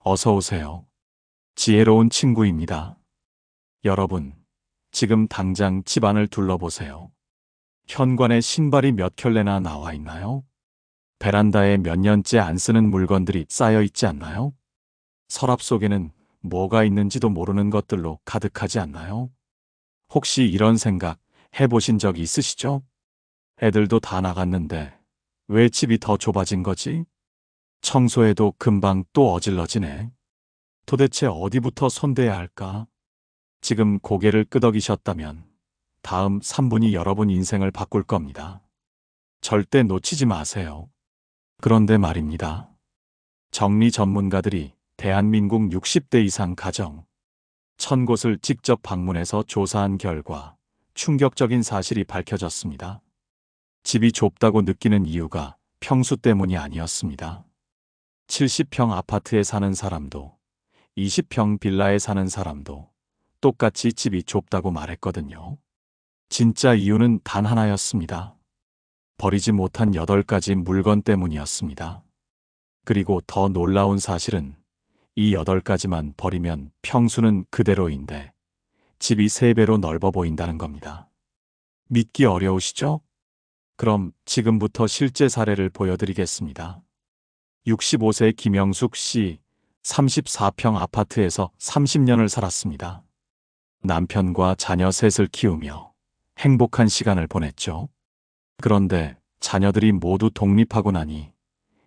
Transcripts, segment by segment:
어서 오세요. 지혜로운 친구입니다. 여러분, 지금 당장 집안을 둘러보세요. 현관에 신발이 몇 켤레나 나와 있나요? 베란다에 몇 년째 안 쓰는 물건들이 쌓여 있지 않나요? 서랍 속에는 뭐가 있는지도 모르는 것들로 가득하지 않나요? 혹시 이런 생각 해보신 적 있으시죠? 애들도 다 나갔는데 왜 집이 더 좁아진 거지? 청소해도 금방 또 어질러지네. 도대체 어디부터 손대야 할까? 지금 고개를 끄덕이셨다면 다음 3분이 여러분 인생을 바꿀 겁니다. 절대 놓치지 마세요. 그런데 말입니다. 정리 전문가들이 대한민국 60대 이상 가정 1000곳을 직접 방문해서 조사한 결과 충격적인 사실이 밝혀졌습니다. 집이 좁다고 느끼는 이유가 평수 때문이 아니었습니다. 70평 아파트에 사는 사람도 20평 빌라에 사는 사람도 똑같이 집이 좁다고 말했거든요. 진짜 이유는 단 하나였습니다. 버리지 못한 8가지 물건 때문이었습니다. 그리고 더 놀라운 사실은 이 8가지만 버리면 평수는 그대로인데 집이 3배로 넓어 보인다는 겁니다. 믿기 어려우시죠? 그럼 지금부터 실제 사례를 보여드리겠습니다. 65세 김영숙 씨, 34평 아파트에서 30년을 살았습니다. 남편과 자녀 셋을 키우며 행복한 시간을 보냈죠. 그런데 자녀들이 모두 독립하고 나니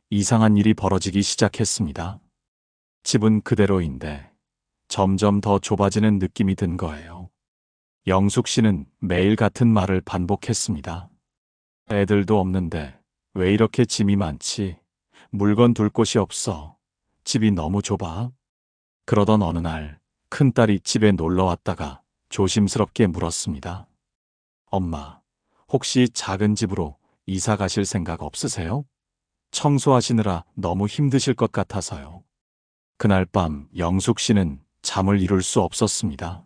이상한 일이 벌어지기 시작했습니다. 집은 그대로인데 점점 더 좁아지는 느낌이 든 거예요. 영숙 씨는 매일 같은 말을 반복했습니다. 애들도 없는데 왜 이렇게 짐이 많지? 물건 둘 곳이 없어. 집이 너무 좁아. 그러던 어느 날 큰딸이 집에 놀러 왔다가 조심스럽게 물었습니다. 엄마, 혹시 작은 집으로 이사 가실 생각 없으세요? 청소하시느라 너무 힘드실 것 같아서요. 그날 밤 영숙 씨는 잠을 이룰 수 없었습니다.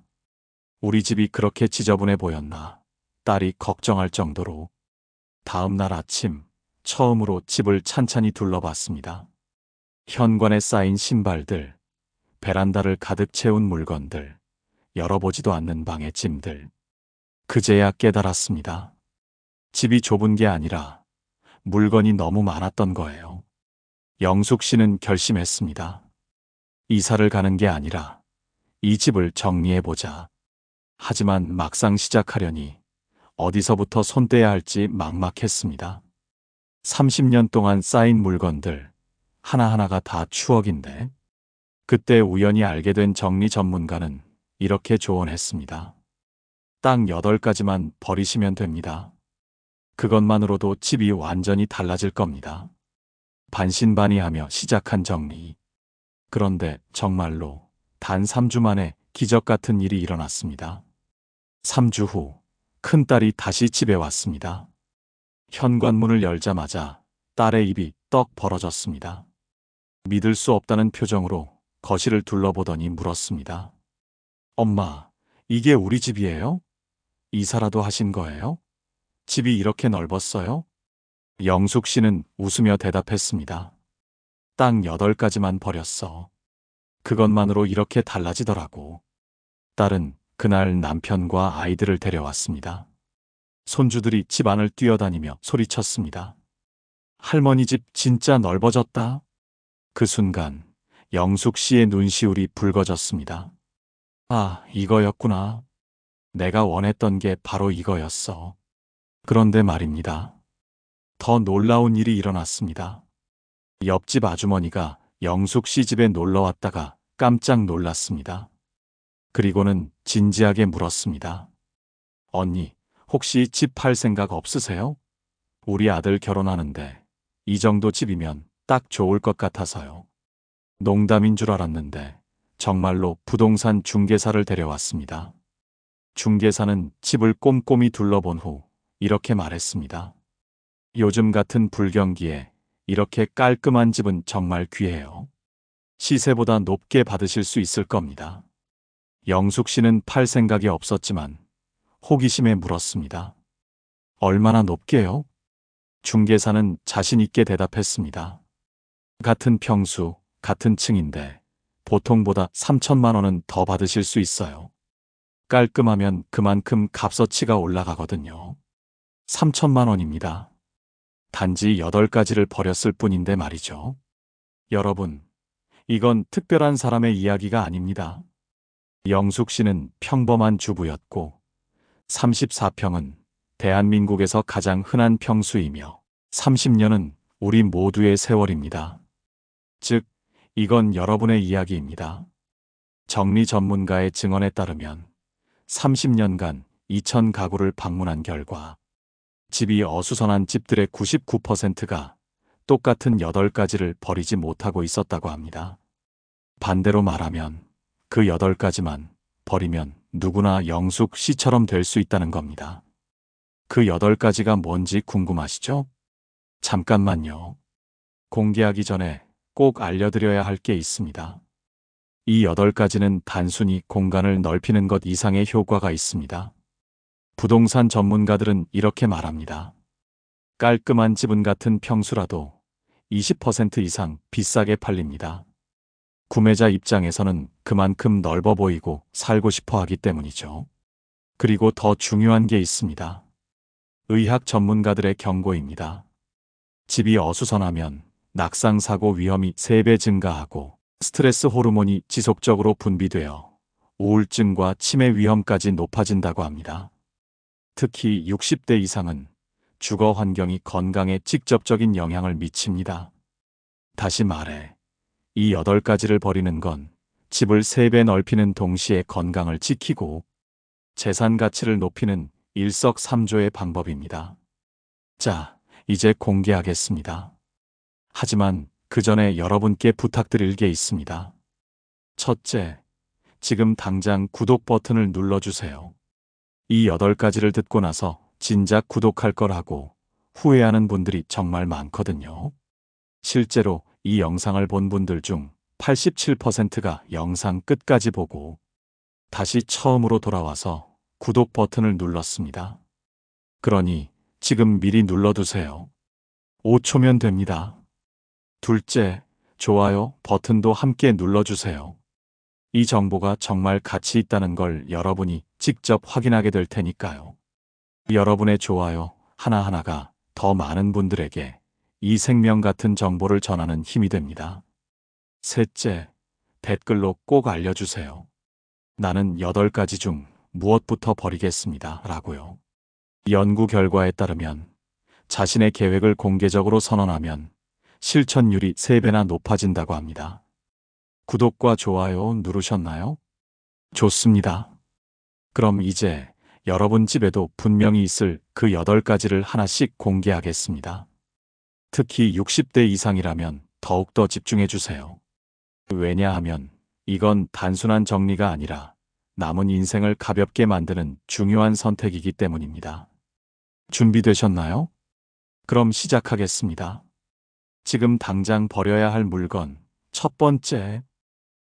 우리 집이 그렇게 지저분해 보였나? 딸이 걱정할 정도로. 다음 날 아침 처음으로 집을 찬찬히 둘러봤습니다. 현관에 쌓인 신발들, 베란다를 가득 채운 물건들, 열어보지도 않는 방의 짐들. 그제야 깨달았습니다. 집이 좁은 게 아니라 물건이 너무 많았던 거예요. 영숙 씨는 결심했습니다. 이사를 가는 게 아니라 이 집을 정리해보자. 하지만 막상 시작하려니 어디서부터 손대야 할지 막막했습니다. 30년 동안 쌓인 물건들, 하나하나가 다 추억인데, 그때 우연히 알게 된 정리 전문가는 이렇게 조언했습니다. 딱 8가지만 버리시면 됩니다. 그것만으로도 집이 완전히 달라질 겁니다. 반신반의하며 시작한 정리. 그런데 정말로 단 3주 만에 기적 같은 일이 일어났습니다. 3주 후 큰딸이 다시 집에 왔습니다. 현관문을 열자마자 딸의 입이 떡 벌어졌습니다. 믿을 수 없다는 표정으로 거실을 둘러보더니 물었습니다. 엄마, 이게 우리 집이에요? 이사라도 하신 거예요? 집이 이렇게 넓었어요? 영숙 씨는 웃으며 대답했습니다. 딱 8가지만 버렸어. 그것만으로 이렇게 달라지더라고. 딸은 그날 남편과 아이들을 데려왔습니다. 손주들이 집 안을 뛰어다니며 소리쳤습니다. 할머니 집 진짜 넓어졌다. 그 순간 영숙 씨의 눈시울이 붉어졌습니다. 아, 이거였구나. 내가 원했던 게 바로 이거였어. 그런데 말입니다. 더 놀라운 일이 일어났습니다. 옆집 아주머니가 영숙 씨 집에 놀러 왔다가 깜짝 놀랐습니다. 그리고는 진지하게 물었습니다. 언니, 혹시 집 팔 생각 없으세요? 우리 아들 결혼하는데 이 정도 집이면 딱 좋을 것 같아서요. 농담인 줄 알았는데 정말로 부동산 중개사를 데려왔습니다. 중개사는 집을 꼼꼼히 둘러본 후 이렇게 말했습니다. 요즘 같은 불경기에 이렇게 깔끔한 집은 정말 귀해요. 시세보다 높게 받으실 수 있을 겁니다. 영숙 씨는 팔 생각이 없었지만 호기심에 물었습니다. 얼마나 높게요? 중개사는 자신 있게 대답했습니다. 같은 평수, 같은 층인데 보통보다 3천만 원은 더 받으실 수 있어요. 깔끔하면 그만큼 값어치가 올라가거든요. 3천만 원입니다. 단지 8가지를 버렸을 뿐인데 말이죠. 여러분, 이건 특별한 사람의 이야기가 아닙니다. 영숙 씨는 평범한 주부였고 34평은 대한민국에서 가장 흔한 평수이며 30년은 우리 모두의 세월입니다. 즉, 이건 여러분의 이야기입니다. 정리 전문가의 증언에 따르면 30년간 2천 가구를 방문한 결과 집이 어수선한 집들의 99%가 똑같은 8가지를 버리지 못하고 있었다고 합니다. 반대로 말하면 그 8가지만 버리면 누구나 영숙 씨처럼 될 수 있다는 겁니다. 그 8가지가 뭔지 궁금하시죠? 잠깐만요. 공개하기 전에 꼭 알려드려야 할 게 있습니다. 이 8가지는 단순히 공간을 넓히는 것 이상의 효과가 있습니다. 부동산 전문가들은 이렇게 말합니다. 깔끔한 집은 같은 평수라도 20% 이상 비싸게 팔립니다. 구매자 입장에서는 그만큼 넓어 보이고 살고 싶어 하기 때문이죠. 그리고 더 중요한 게 있습니다. 의학 전문가들의 경고입니다. 집이 어수선하면 낙상사고 위험이 3배 증가하고 스트레스 호르몬이 지속적으로 분비되어 우울증과 치매 위험까지 높아진다고 합니다. 특히 60대 이상은 주거 환경이 건강에 직접적인 영향을 미칩니다. 다시 말해, 이 8가지를 버리는 건 집을 3배 넓히는 동시에 건강을 지키고 재산 가치를 높이는 일석삼조의 방법입니다. 자, 이제 공개하겠습니다. 하지만 그 전에 여러분께 부탁드릴 게 있습니다. 첫째, 지금 당장 구독 버튼을 눌러주세요. 이 8가지를 듣고 나서 진작 구독할 걸 하고 후회하는 분들이 정말 많거든요. 실제로 이 영상을 본 분들 중 87%가 영상 끝까지 보고 다시 처음으로 돌아와서 구독 버튼을 눌렀습니다. 그러니 지금 미리 눌러두세요. 5초면 됩니다. 둘째, 좋아요 버튼도 함께 눌러주세요. 이 정보가 정말 가치 있다는 걸 여러분이 직접 확인하게 될 테니까요. 여러분의 좋아요 하나하나가 더 많은 분들에게 이 생명 같은 정보를 전하는 힘이 됩니다. 셋째, 댓글로 꼭 알려주세요. 나는 8가지 중 무엇부터 버리겠습니다. 라고요. 연구 결과에 따르면 자신의 계획을 공개적으로 선언하면 실천율이 3배나 높아진다고 합니다. 구독과 좋아요 누르셨나요? 좋습니다. 그럼 이제 여러분 집에도 분명히 있을 그 8가지를 하나씩 공개하겠습니다. 특히 60대 이상이라면 더욱더 집중해 주세요. 왜냐하면 이건 단순한 정리가 아니라 남은 인생을 가볍게 만드는 중요한 선택이기 때문입니다. 준비되셨나요? 그럼 시작하겠습니다. 지금 당장 버려야 할 물건. 첫 번째,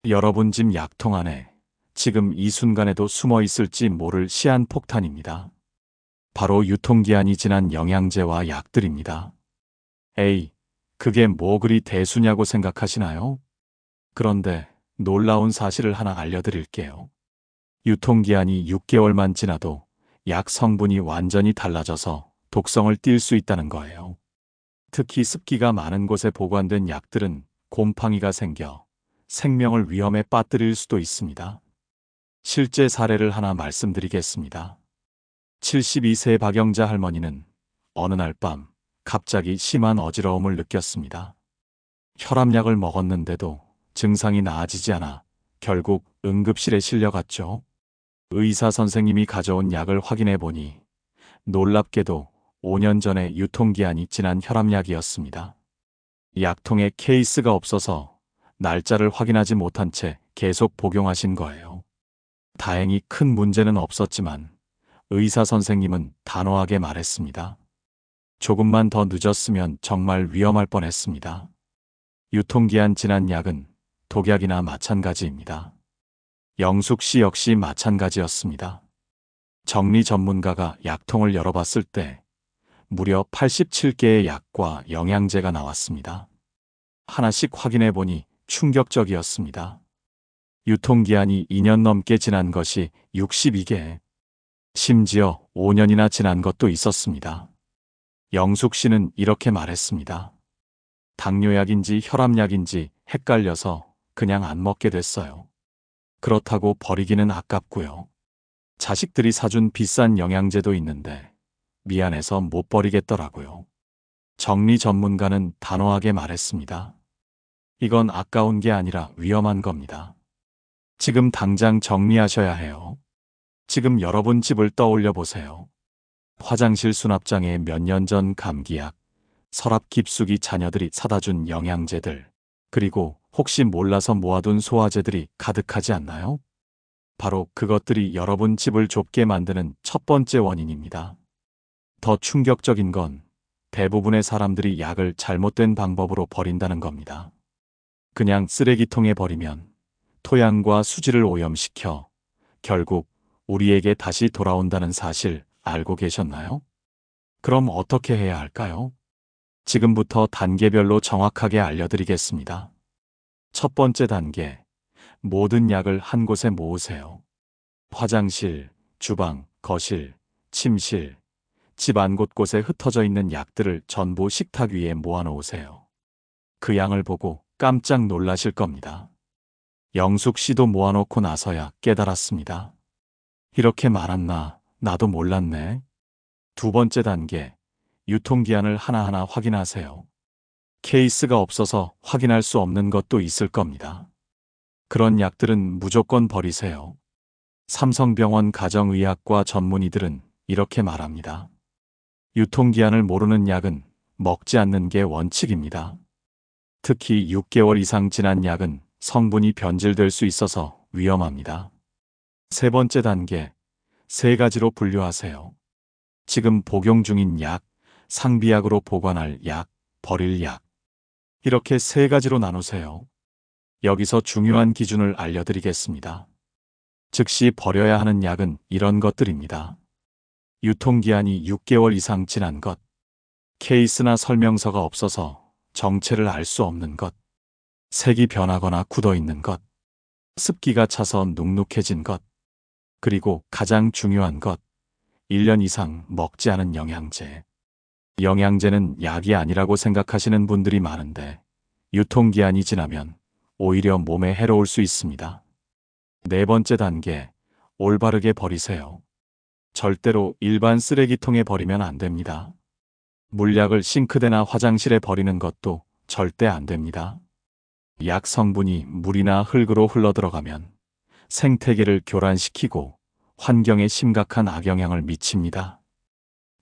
여러분 집 약통 안에 지금 이 순간에도 숨어 있을지 모를 시한폭탄입니다. 바로 유통기한이 지난 영양제와 약들입니다. 에이, 그게 뭐 그리 대수냐고 생각하시나요? 그런데 놀라운 사실을 하나 알려드릴게요. 유통기한이 6개월만 지나도 약 성분이 완전히 달라져서 독성을 띨 수 있다는 거예요. 특히 습기가 많은 곳에 보관된 약들은 곰팡이가 생겨 생명을 위험에 빠뜨릴 수도 있습니다. 실제 사례를 하나 말씀드리겠습니다. 72세 박영자 할머니는 어느 날 밤 갑자기 심한 어지러움을 느꼈습니다. 혈압약을 먹었는데도 증상이 나아지지 않아 결국 응급실에 실려갔죠. 의사 선생님이 가져온 약을 확인해 보니 놀랍게도 5년 전에 유통기한이 지난 혈압약이었습니다. 약통에 케이스가 없어서 날짜를 확인하지 못한 채 계속 복용하신 거예요. 다행히 큰 문제는 없었지만 의사 선생님은 단호하게 말했습니다. 조금만 더 늦었으면 정말 위험할 뻔했습니다. 유통기한 지난 약은 독약이나 마찬가지입니다. 영숙 씨 역시 마찬가지였습니다. 정리 전문가가 약통을 열어봤을 때 무려 87개의 약과 영양제가 나왔습니다. 하나씩 확인해 보니 충격적이었습니다. 유통기한이 2년 넘게 지난 것이 62개, 심지어 5년이나 지난 것도 있었습니다. 영숙 씨는 이렇게 말했습니다. 당뇨약인지 혈압약인지 헷갈려서 그냥 안 먹게 됐어요. 그렇다고 버리기는 아깝고요. 자식들이 사준 비싼 영양제도 있는데 미안해서 못 버리겠더라고요. 정리 전문가는 단호하게 말했습니다. 이건 아까운 게 아니라 위험한 겁니다. 지금 당장 정리하셔야 해요. 지금 여러분 집을 떠올려 보세요. 화장실 수납장에 몇 년 전 감기약, 서랍 깊숙이 자녀들이 사다 준 영양제들, 그리고 혹시 몰라서 모아둔 소화제들이 가득하지 않나요? 바로 그것들이 여러분 집을 좁게 만드는 첫 번째 원인입니다. 더 충격적인 건 대부분의 사람들이 약을 잘못된 방법으로 버린다는 겁니다. 그냥 쓰레기통에 버리면 토양과 수질을 오염시켜 결국 우리에게 다시 돌아온다는 사실 알고 계셨나요? 그럼 어떻게 해야 할까요? 지금부터 단계별로 정확하게 알려드리겠습니다. 첫 번째 단계, 모든 약을 한 곳에 모으세요. 화장실, 주방, 거실, 침실, 집 안 곳곳에 흩어져 있는 약들을 전부 식탁 위에 모아놓으세요. 그 양을 보고 깜짝 놀라실 겁니다. 영숙 씨도 모아놓고 나서야 깨달았습니다. 이렇게 많았나, 나도 몰랐네. 두 번째 단계, 유통기한을 하나하나 확인하세요. 케이스가 없어서 확인할 수 없는 것도 있을 겁니다. 그런 약들은 무조건 버리세요. 삼성병원 가정의학과 전문의들은 이렇게 말합니다. 유통기한을 모르는 약은 먹지 않는 게 원칙입니다. 특히 6개월 이상 지난 약은 성분이 변질될 수 있어서 위험합니다. 세 번째 단계, 세 가지로 분류하세요. 지금 복용 중인 약, 상비약으로 보관할 약, 버릴 약. 이렇게 세 가지로 나누세요. 여기서 중요한 기준을 알려드리겠습니다. 즉시 버려야 하는 약은 이런 것들입니다. 유통기한이 6개월 이상 지난 것, 케이스나 설명서가 없어서 정체를 알 수 없는 것, 색이 변하거나 굳어 있는 것, 습기가 차서 눅눅해진 것, 그리고 가장 중요한 것, 1년 이상 먹지 않은 영양제. 영양제는 약이 아니라고 생각하시는 분들이 많은데 유통기한이 지나면 오히려 몸에 해로울 수 있습니다. 네 번째 단계, 올바르게 버리세요. 절대로 일반 쓰레기통에 버리면 안 됩니다. 물약을 싱크대나 화장실에 버리는 것도 절대 안 됩니다. 약 성분이 물이나 흙으로 흘러들어가면 생태계를 교란시키고 환경에 심각한 악영향을 미칩니다.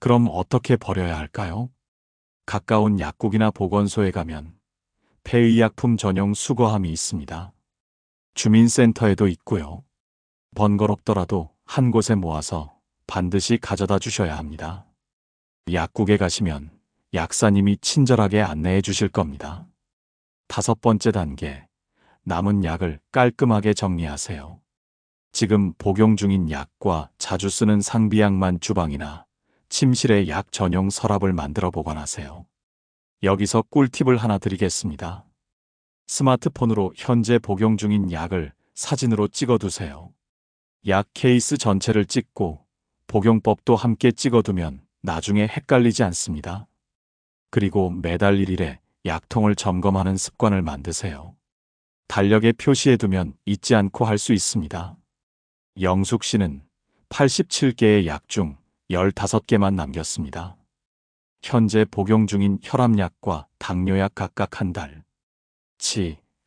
그럼 어떻게 버려야 할까요? 가까운 약국이나 보건소에 가면 폐의약품 전용 수거함이 있습니다. 주민센터에도 있고요. 번거롭더라도 한 곳에 모아서 반드시 가져다 주셔야 합니다. 약국에 가시면 약사님이 친절하게 안내해 주실 겁니다. 다섯 번째 단계, 남은 약을 깔끔하게 정리하세요. 지금 복용 중인 약과 자주 쓰는 상비약만 주방이나 침실에 약 전용 서랍을 만들어 보관하세요. 여기서 꿀팁을 하나 드리겠습니다. 스마트폰으로 현재 복용 중인 약을 사진으로 찍어두세요. 약 케이스 전체를 찍고 복용법도 함께 찍어두면 나중에 헷갈리지 않습니다. 그리고 매달 1일에 약통을 점검하는 습관을 만드세요. 달력에 표시해두면 잊지 않고 할 수 있습니다. 영숙 씨는 87개의 약 중 15개만 남겼습니다. 현재 복용 중인 혈압약과 당뇨약 각각 한 달,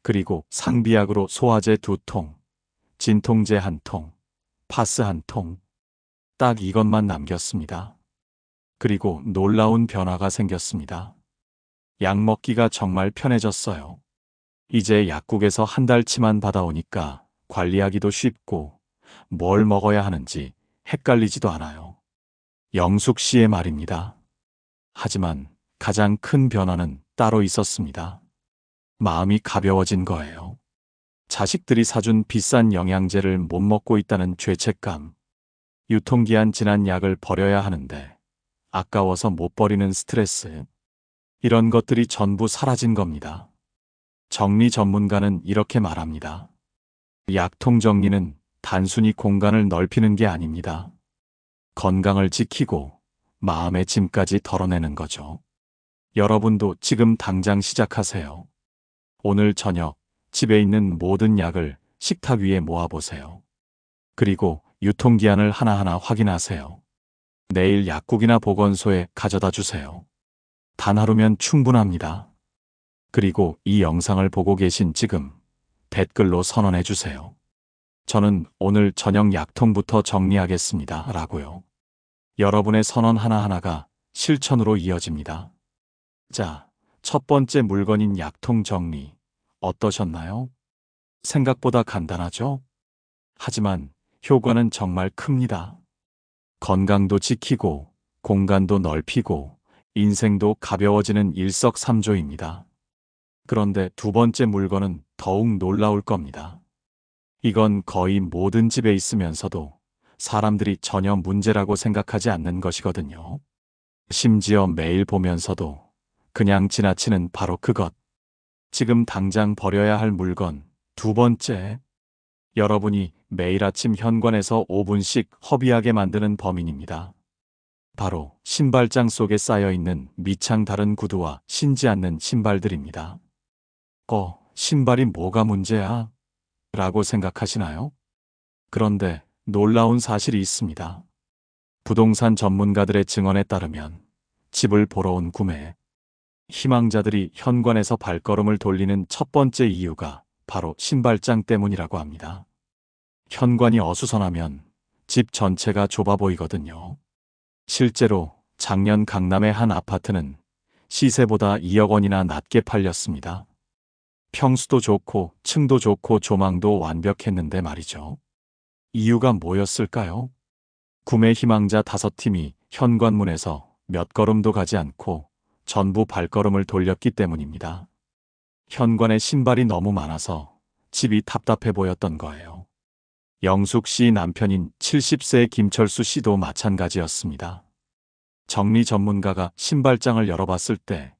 그리고 상비약으로 소화제 2통, 진통제 1통, 파스 1통, 딱 이것만 남겼습니다. 그리고 놀라운 변화가 생겼습니다. 약 먹기가 정말 편해졌어요. 이제 약국에서 한 달치만 받아오니까 관리하기도 쉽고 뭘 먹어야 하는지 헷갈리지도 않아요. 영숙 씨의 말입니다. 하지만 가장 큰 변화는 따로 있었습니다. 마음이 가벼워진 거예요. 자식들이 사준 비싼 영양제를 못 먹고 있다는 죄책감, 유통기한 지난 약을 버려야 하는데 아까워서 못 버리는 스트레스, 이런 것들이 전부 사라진 겁니다. 정리 전문가는 이렇게 말합니다. 약통 정리는 단순히 공간을 넓히는 게 아닙니다. 건강을 지키고 마음의 짐까지 덜어내는 거죠. 여러분도 지금 당장 시작하세요. 오늘 저녁 집에 있는 모든 약을 식탁 위에 모아보세요. 그리고 유통기한을 하나하나 확인하세요. 내일 약국이나 보건소에 가져다 주세요. 단 하루면 충분합니다. 그리고 이 영상을 보고 계신 지금 댓글로 선언해 주세요. 저는 오늘 저녁 약통부터 정리하겠습니다. 라고요. 여러분의 선언 하나하나가 실천으로 이어집니다. 자, 첫 번째 물건인 약통 정리. 어떠셨나요? 생각보다 간단하죠? 하지만 효과는 정말 큽니다. 건강도 지키고, 공간도 넓히고, 인생도 가벼워지는 일석삼조입니다. 그런데 두 번째 물건은 더욱 놀라울 겁니다. 이건 거의 모든 집에 있으면서도 사람들이 전혀 문제라고 생각하지 않는 것이거든요. 심지어 매일 보면서도 그냥 지나치는 바로 그것. 지금 당장 버려야 할 물건. 두 번째. 여러분이 매일 아침 현관에서 5분씩 허비하게 만드는 범인입니다. 바로 신발장 속에 쌓여있는 미창 다른 구두와 신지 않는 신발들입니다. 신발이 뭐가 문제야? 라고 생각하시나요? 그런데 놀라운 사실이 있습니다. 부동산 전문가들의 증언에 따르면 집을 보러 온 구매 희망자들이 현관에서 발걸음을 돌리는 첫 번째 이유가 바로 신발장 때문이라고 합니다. 현관이 어수선하면 집 전체가 좁아 보이거든요. 실제로 작년 강남의 한 아파트는 시세보다 2억 원이나 낮게 팔렸습니다. 평수도 좋고 층도 좋고 조망도 완벽했는데 말이죠. 이유가 뭐였을까요? 구매 희망자 5팀이 현관문에서 몇 걸음도 가지 않고 전부 발걸음을 돌렸기 때문입니다. 현관에 신발이 너무 많아서 집이 답답해 보였던 거예요. 영숙 씨 남편인 70세 김철수 씨도 마찬가지였습니다. 정리 전문가가 신발장을 열어봤을 때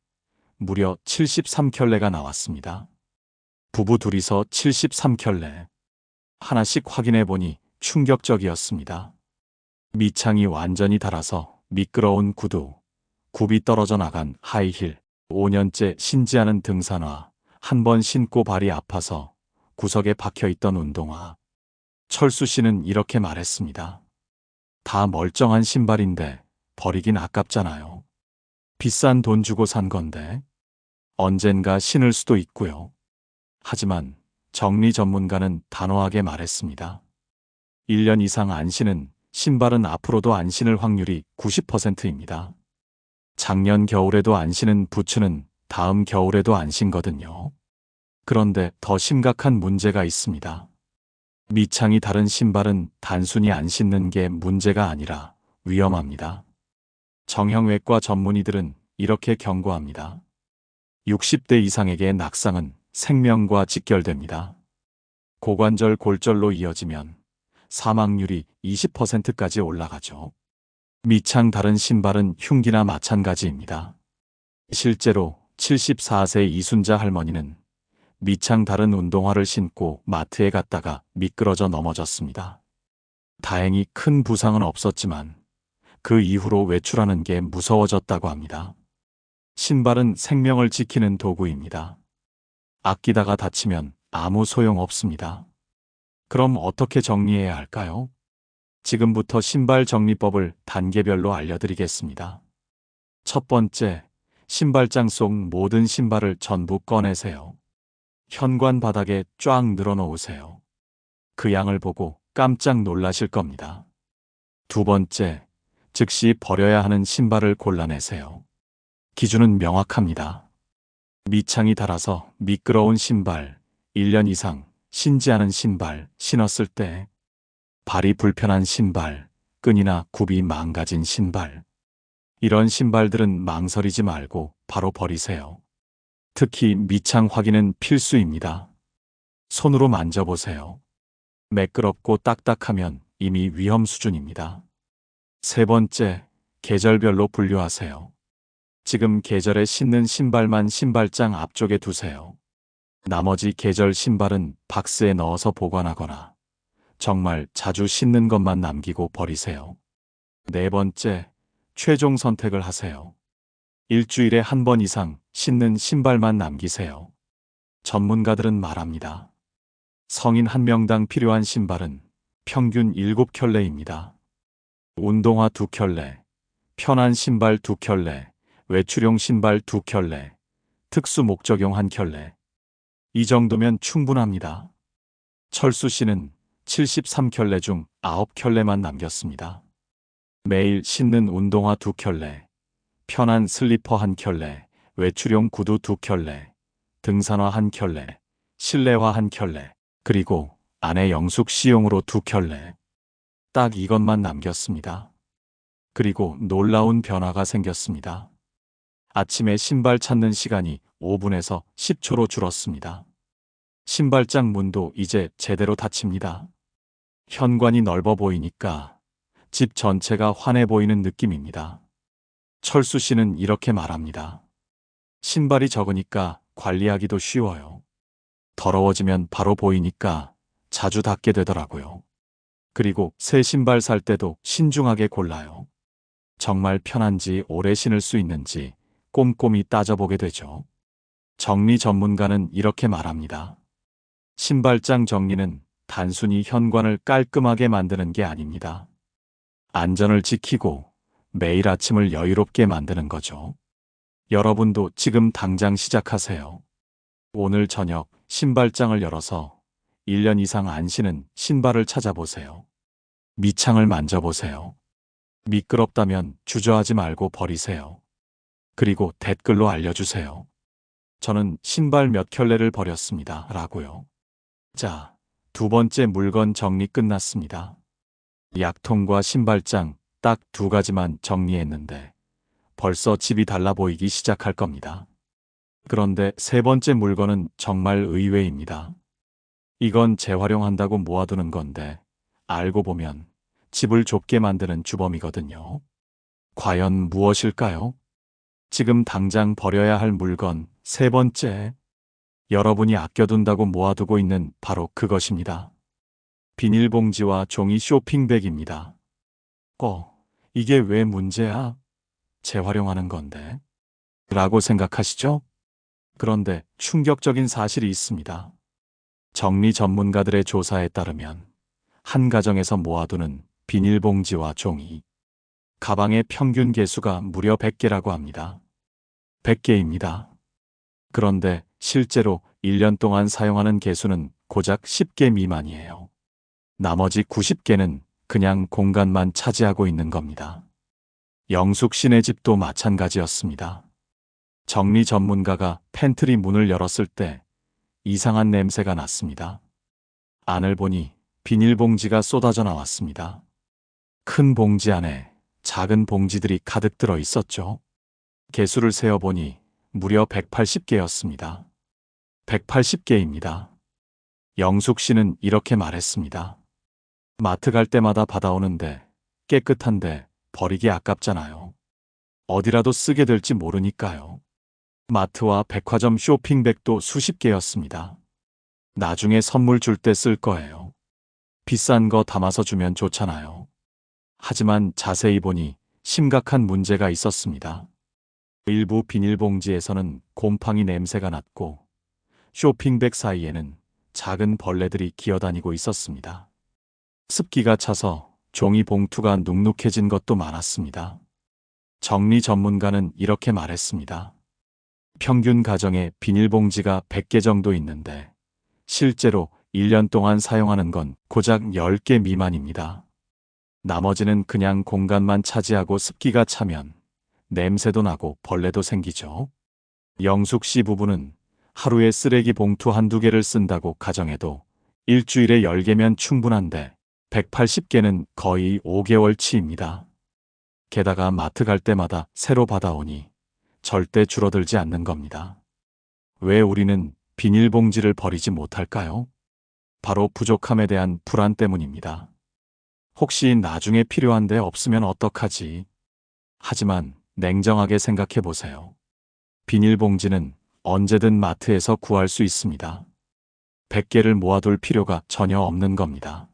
무려 73켤레가 나왔습니다. 부부 둘이서 73켤레. 하나씩 확인해 보니 충격적이었습니다. 밑창이 완전히 닳아서 미끄러운 구두, 굽이 떨어져 나간 하이힐, 5년째 신지 않은 등산화, 한 번 신고 발이 아파서 구석에 박혀있던 운동화. 철수 씨는 이렇게 말했습니다. 다 멀쩡한 신발인데 버리긴 아깝잖아요. 비싼 돈 주고 산 건데 언젠가 신을 수도 있고요. 하지만 정리 전문가는 단호하게 말했습니다. 1년 이상 안 신은 신발은 앞으로도 안 신을 확률이 90%입니다. 작년 겨울에도 안 신은 부츠는 다음 겨울에도 안 신거든요. 그런데 더 심각한 문제가 있습니다. 밑창이 다른 신발은 단순히 안 신는 게 문제가 아니라 위험합니다. 정형외과 전문의들은 이렇게 경고합니다. 60대 이상에게 낙상은 생명과 직결됩니다. 고관절 골절로 이어지면 사망률이 20%까지 올라가죠. 밑창 다른 신발은 흉기나 마찬가지입니다. 실제로 74세 이순자 할머니는 밑창 다른 운동화를 신고 마트에 갔다가 미끄러져 넘어졌습니다. 다행히 큰 부상은 없었지만 그 이후로 외출하는 게 무서워졌다고 합니다. 신발은 생명을 지키는 도구입니다. 아끼다가 다치면 아무 소용 없습니다. 그럼 어떻게 정리해야 할까요? 지금부터 신발 정리법을 단계별로 알려드리겠습니다. 첫 번째, 신발장 속 모든 신발을 전부 꺼내세요. 현관 바닥에 쫙 늘어놓으세요. 그 양을 보고 깜짝 놀라실 겁니다. 두 번째, 즉시 버려야 하는 신발을 골라내세요. 기준은 명확합니다. 밑창이 닳아서 미끄러운 신발, 1년 이상 신지 않은 신발 신었을 때, 발이 불편한 신발, 끈이나 굽이 망가진 신발. 이런 신발들은 망설이지 말고 바로 버리세요. 특히 밑창 확인은 필수입니다. 손으로 만져보세요. 매끄럽고 딱딱하면 이미 위험 수준입니다. 세 번째, 계절별로 분류하세요. 지금 계절에 신는 신발만 신발장 앞쪽에 두세요. 나머지 계절 신발은 박스에 넣어서 보관하거나 정말 자주 신는 것만 남기고 버리세요. 네 번째, 최종 선택을 하세요. 일주일에 한 번 이상 신는 신발만 남기세요. 전문가들은 말합니다. 성인 한 명당 필요한 신발은 평균 7켤레입니다. 운동화 2켤레, 편한 신발 2켤레, 외출용 신발 2켤레, 특수 목적용 1켤레. 이 정도면 충분합니다. 철수 씨는 73켤레 중 9켤레만 남겼습니다. 매일 신는 운동화 2켤레, 편한 슬리퍼 1켤레, 외출용 구두 2켤레, 등산화 1켤레, 실내화 1켤레, 그리고 아내 영숙 씨용으로 2켤레. 딱 이것만 남겼습니다. 그리고 놀라운 변화가 생겼습니다. 아침에 신발 찾는 시간이 5분에서 10초로 줄었습니다. 신발장 문도 이제 제대로 닫힙니다. 현관이 넓어 보이니까 집 전체가 환해 보이는 느낌입니다. 철수 씨는 이렇게 말합니다. 신발이 적으니까 관리하기도 쉬워요. 더러워지면 바로 보이니까 자주 닦게 되더라고요. 그리고 새 신발 살 때도 신중하게 골라요. 정말 편한지 오래 신을 수 있는지 꼼꼼히 따져보게 되죠. 정리 전문가는 이렇게 말합니다. 신발장 정리는 단순히 현관을 깔끔하게 만드는 게 아닙니다. 안전을 지키고 매일 아침을 여유롭게 만드는 거죠. 여러분도 지금 당장 시작하세요. 오늘 저녁 신발장을 열어서 1년 이상 안 신은 신발을 찾아보세요. 밑창을 만져보세요. 미끄럽다면 주저하지 말고 버리세요. 그리고 댓글로 알려주세요. 저는 신발 몇 켤레를 버렸습니다. 라고요. 자, 두 번째 물건 정리 끝났습니다. 약통과 신발장 딱 2가지만 정리했는데 벌써 집이 달라 보이기 시작할 겁니다. 그런데 세 번째 물건은 정말 의외입니다. 이건 재활용한다고 모아두는 건데 알고 보면 집을 좁게 만드는 주범이거든요. 과연 무엇일까요? 지금 당장 버려야 할 물건 세 번째. 여러분이 아껴둔다고 모아두고 있는 바로 그것입니다. 비닐봉지와 종이 쇼핑백입니다. 이게 왜 문제야? 재활용하는 건데. 라고 생각하시죠? 그런데 충격적인 사실이 있습니다. 정리 전문가들의 조사에 따르면 한 가정에서 모아두는 비닐봉지와 종이, 가방의 평균 개수가 무려 100개라고 합니다. 100개입니다. 그런데 실제로 1년 동안 사용하는 개수는 고작 10개 미만이에요. 나머지 90개는 그냥 공간만 차지하고 있는 겁니다. 영숙 씨네 집도 마찬가지였습니다. 정리 전문가가 팬트리 문을 열었을 때 이상한 냄새가 났습니다. 안을 보니 비닐봉지가 쏟아져 나왔습니다. 큰 봉지 안에 작은 봉지들이 가득 들어 있었죠. 개수를 세어보니 무려 180개였습니다. 180개입니다. 영숙 씨는 이렇게 말했습니다. 마트 갈 때마다 받아오는데 깨끗한데 버리기 아깝잖아요. 어디라도 쓰게 될지 모르니까요. 마트와 백화점 쇼핑백도 수십 개였습니다. 나중에 선물 줄 때 쓸 거예요. 비싼 거 담아서 주면 좋잖아요. 하지만 자세히 보니 심각한 문제가 있었습니다. 일부 비닐봉지에서는 곰팡이 냄새가 났고 쇼핑백 사이에는 작은 벌레들이 기어다니고 있었습니다. 습기가 차서 종이 봉투가 눅눅해진 것도 많았습니다. 정리 전문가는 이렇게 말했습니다. 평균 가정에 비닐봉지가 100개 정도 있는데 실제로 1년 동안 사용하는 건 고작 10개 미만입니다. 나머지는 그냥 공간만 차지하고 습기가 차면 냄새도 나고 벌레도 생기죠. 영숙 씨 부부는 하루에 쓰레기 봉투 한두 개를 쓴다고 가정해도 일주일에 10개면 충분한데 180개는 거의 5개월치입니다. 게다가 마트 갈 때마다 새로 받아오니 절대 줄어들지 않는 겁니다. 왜 우리는 비닐봉지를 버리지 못할까요? 바로 부족함에 대한 불안 때문입니다. 혹시 나중에 필요한데 없으면 어떡하지? 하지만 냉정하게 생각해 보세요. 비닐봉지는 언제든 마트에서 구할 수 있습니다. 100개를 모아둘 필요가 전혀 없는 겁니다.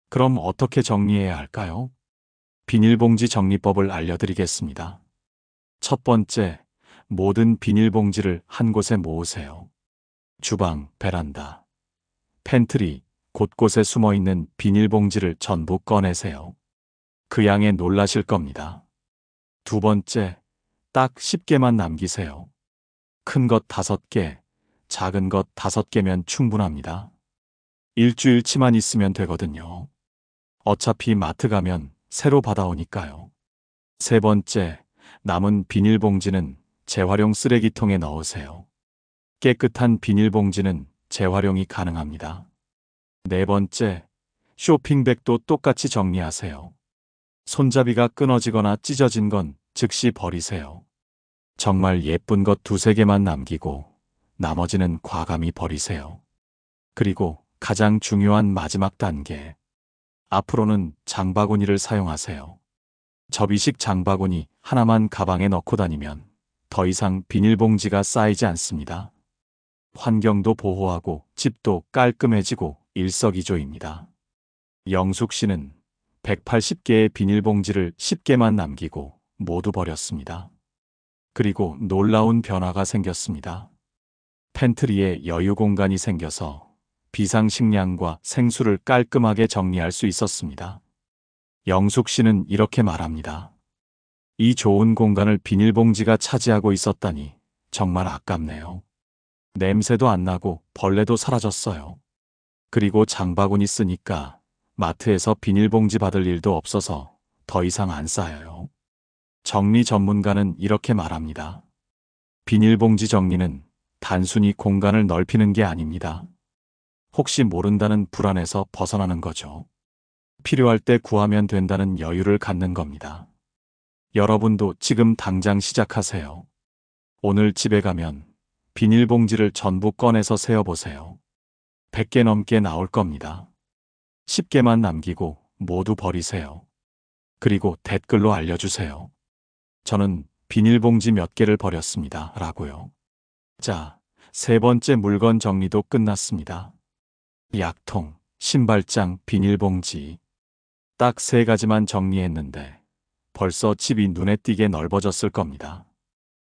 그럼 어떻게 정리해야 할까요? 비닐봉지 정리법을 알려드리겠습니다. 첫 번째, 모든 비닐봉지를 한 곳에 모으세요. 주방, 베란다, 팬트리, 곳곳에 숨어있는 비닐봉지를 전부 꺼내세요. 그 양에 놀라실 겁니다. 두 번째, 딱 10개만 남기세요. 큰 것 5개, 작은 것 5개면 충분합니다. 일주일치만 있으면 되거든요. 어차피 마트 가면 새로 받아오니까요. 세 번째, 남은 비닐봉지는 재활용 쓰레기통에 넣으세요. 깨끗한 비닐봉지는 재활용이 가능합니다. 네 번째, 쇼핑백도 똑같이 정리하세요. 손잡이가 끊어지거나 찢어진 건 즉시 버리세요. 정말 예쁜 것 2~3개만 남기고 나머지는 과감히 버리세요. 그리고 가장 중요한 마지막 단계. 앞으로는 장바구니를 사용하세요. 접이식 장바구니 하나만 가방에 넣고 다니면 더 이상 비닐봉지가 쌓이지 않습니다. 환경도 보호하고 집도 깔끔해지고 일석이조입니다. 영숙 씨는 180개의 비닐봉지를 10개만 남기고 모두 버렸습니다. 그리고 놀라운 변화가 생겼습니다. 팬트리에 여유 공간이 생겨서 비상식량과 생수를 깔끔하게 정리할 수 있었습니다. 영숙 씨는 이렇게 말합니다. 이 좋은 공간을 비닐봉지가 차지하고 있었다니 정말 아깝네요. 냄새도 안 나고 벌레도 사라졌어요. 그리고 장바구니 쓰니까 마트에서 비닐봉지 받을 일도 없어서 더 이상 안 쌓여요. 정리 전문가는 이렇게 말합니다. 비닐봉지 정리는 단순히 공간을 넓히는 게 아닙니다. 혹시 모른다는 불안에서 벗어나는 거죠. 필요할 때 구하면 된다는 여유를 갖는 겁니다. 여러분도 지금 당장 시작하세요. 오늘 집에 가면 비닐봉지를 전부 꺼내서 세어보세요. 100개 넘게 나올 겁니다. 10개만 남기고 모두 버리세요. 그리고 댓글로 알려주세요. 저는 비닐봉지 몇 개를 버렸습니다. 라고요. 자, 세 번째 물건 정리도 끝났습니다. 약통, 신발장, 비닐봉지. 딱 3가지만 정리했는데 벌써 집이 눈에 띄게 넓어졌을 겁니다.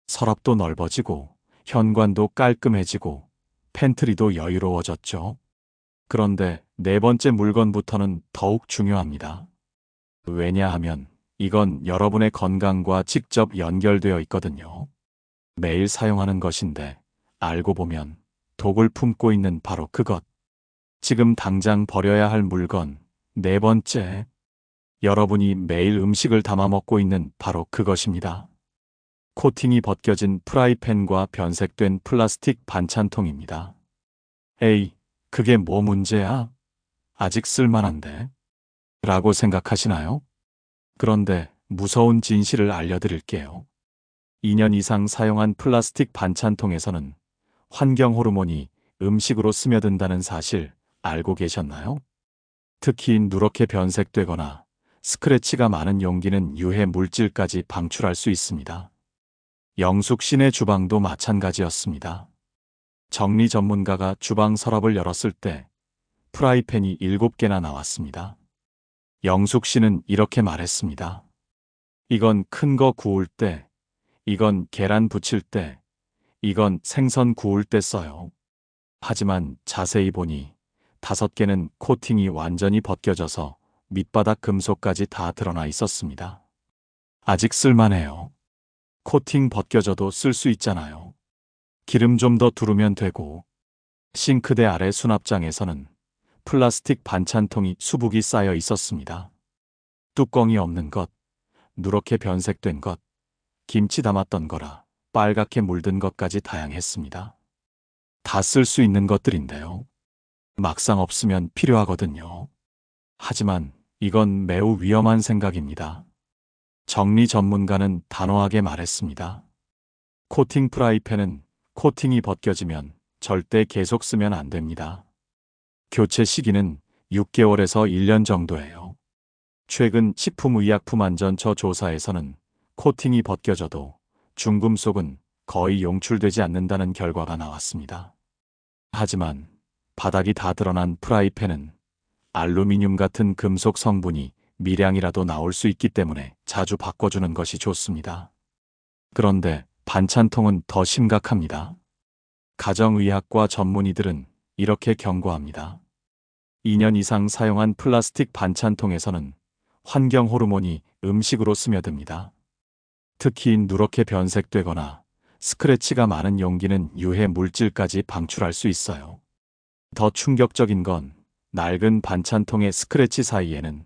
서랍도 넓어지고 현관도 깔끔해지고 팬트리도 여유로워졌죠. 그런데 네 번째 물건부터는 더욱 중요합니다. 왜냐하면 이건 여러분의 건강과 직접 연결되어 있거든요. 매일 사용하는 것인데 알고 보면 독을 품고 있는 바로 그것. 지금 당장 버려야 할 물건 네 번째. 여러분이 매일 음식을 담아 먹고 있는 바로 그것입니다. 코팅이 벗겨진 프라이팬과 변색된 플라스틱 반찬통입니다. 에이, 그게 뭐 문제야? 아직 쓸만한데? 라고 생각하시나요? 그런데 무서운 진실을 알려드릴게요. 2년 이상 사용한 플라스틱 반찬통에서는 환경 호르몬이 음식으로 스며든다는 사실 알고 계셨나요? 특히 누렇게 변색되거나 스크래치가 많은 용기는 유해 물질까지 방출할 수 있습니다. 영숙 씨네 주방도 마찬가지였습니다. 정리 전문가가 주방 서랍을 열었을 때 프라이팬이 7개나 나왔습니다. 영숙 씨는 이렇게 말했습니다. 이건 큰 거 구울 때, 이건 계란 부칠 때, 이건 생선 구울 때 써요. 하지만 자세히 보니 5개는 코팅이 완전히 벗겨져서 밑바닥 금속까지 다 드러나 있었습니다. 아직 쓸만해요. 코팅 벗겨져도 쓸 수 있잖아요. 기름 좀 더 두르면 되고. 싱크대 아래 수납장에서는 플라스틱 반찬통이 수북이 쌓여 있었습니다. 뚜껑이 없는 것, 누렇게 변색된 것, 김치 담았던 거라 빨갛게 물든 것까지 다양했습니다. 다 쓸 수 있는 것들인데요. 막상 없으면 필요하거든요. 하지만 이건 매우 위험한 생각입니다. 정리 전문가는 단호하게 말했습니다. 코팅 프라이팬은 코팅이 벗겨지면 절대 계속 쓰면 안 됩니다. 교체 시기는 6개월에서 1년 정도예요. 최근 식품의약품안전처 조사에서는 코팅이 벗겨져도 중금속은 거의 용출되지 않는다는 결과가 나왔습니다. 하지만 바닥이 다 드러난 프라이팬은 알루미늄 같은 금속 성분이 미량이라도 나올 수 있기 때문에 자주 바꿔주는 것이 좋습니다. 그런데 반찬통은 더 심각합니다. 가정의학과 전문의들은 이렇게 경고합니다. 2년 이상 사용한 플라스틱 반찬통에서는 환경 호르몬이 음식으로 스며듭니다. 특히 누렇게 변색되거나 스크래치가 많은 용기는 유해 물질까지 방출할 수 있어요. 더 충격적인 건 낡은 반찬통의 스크래치 사이에는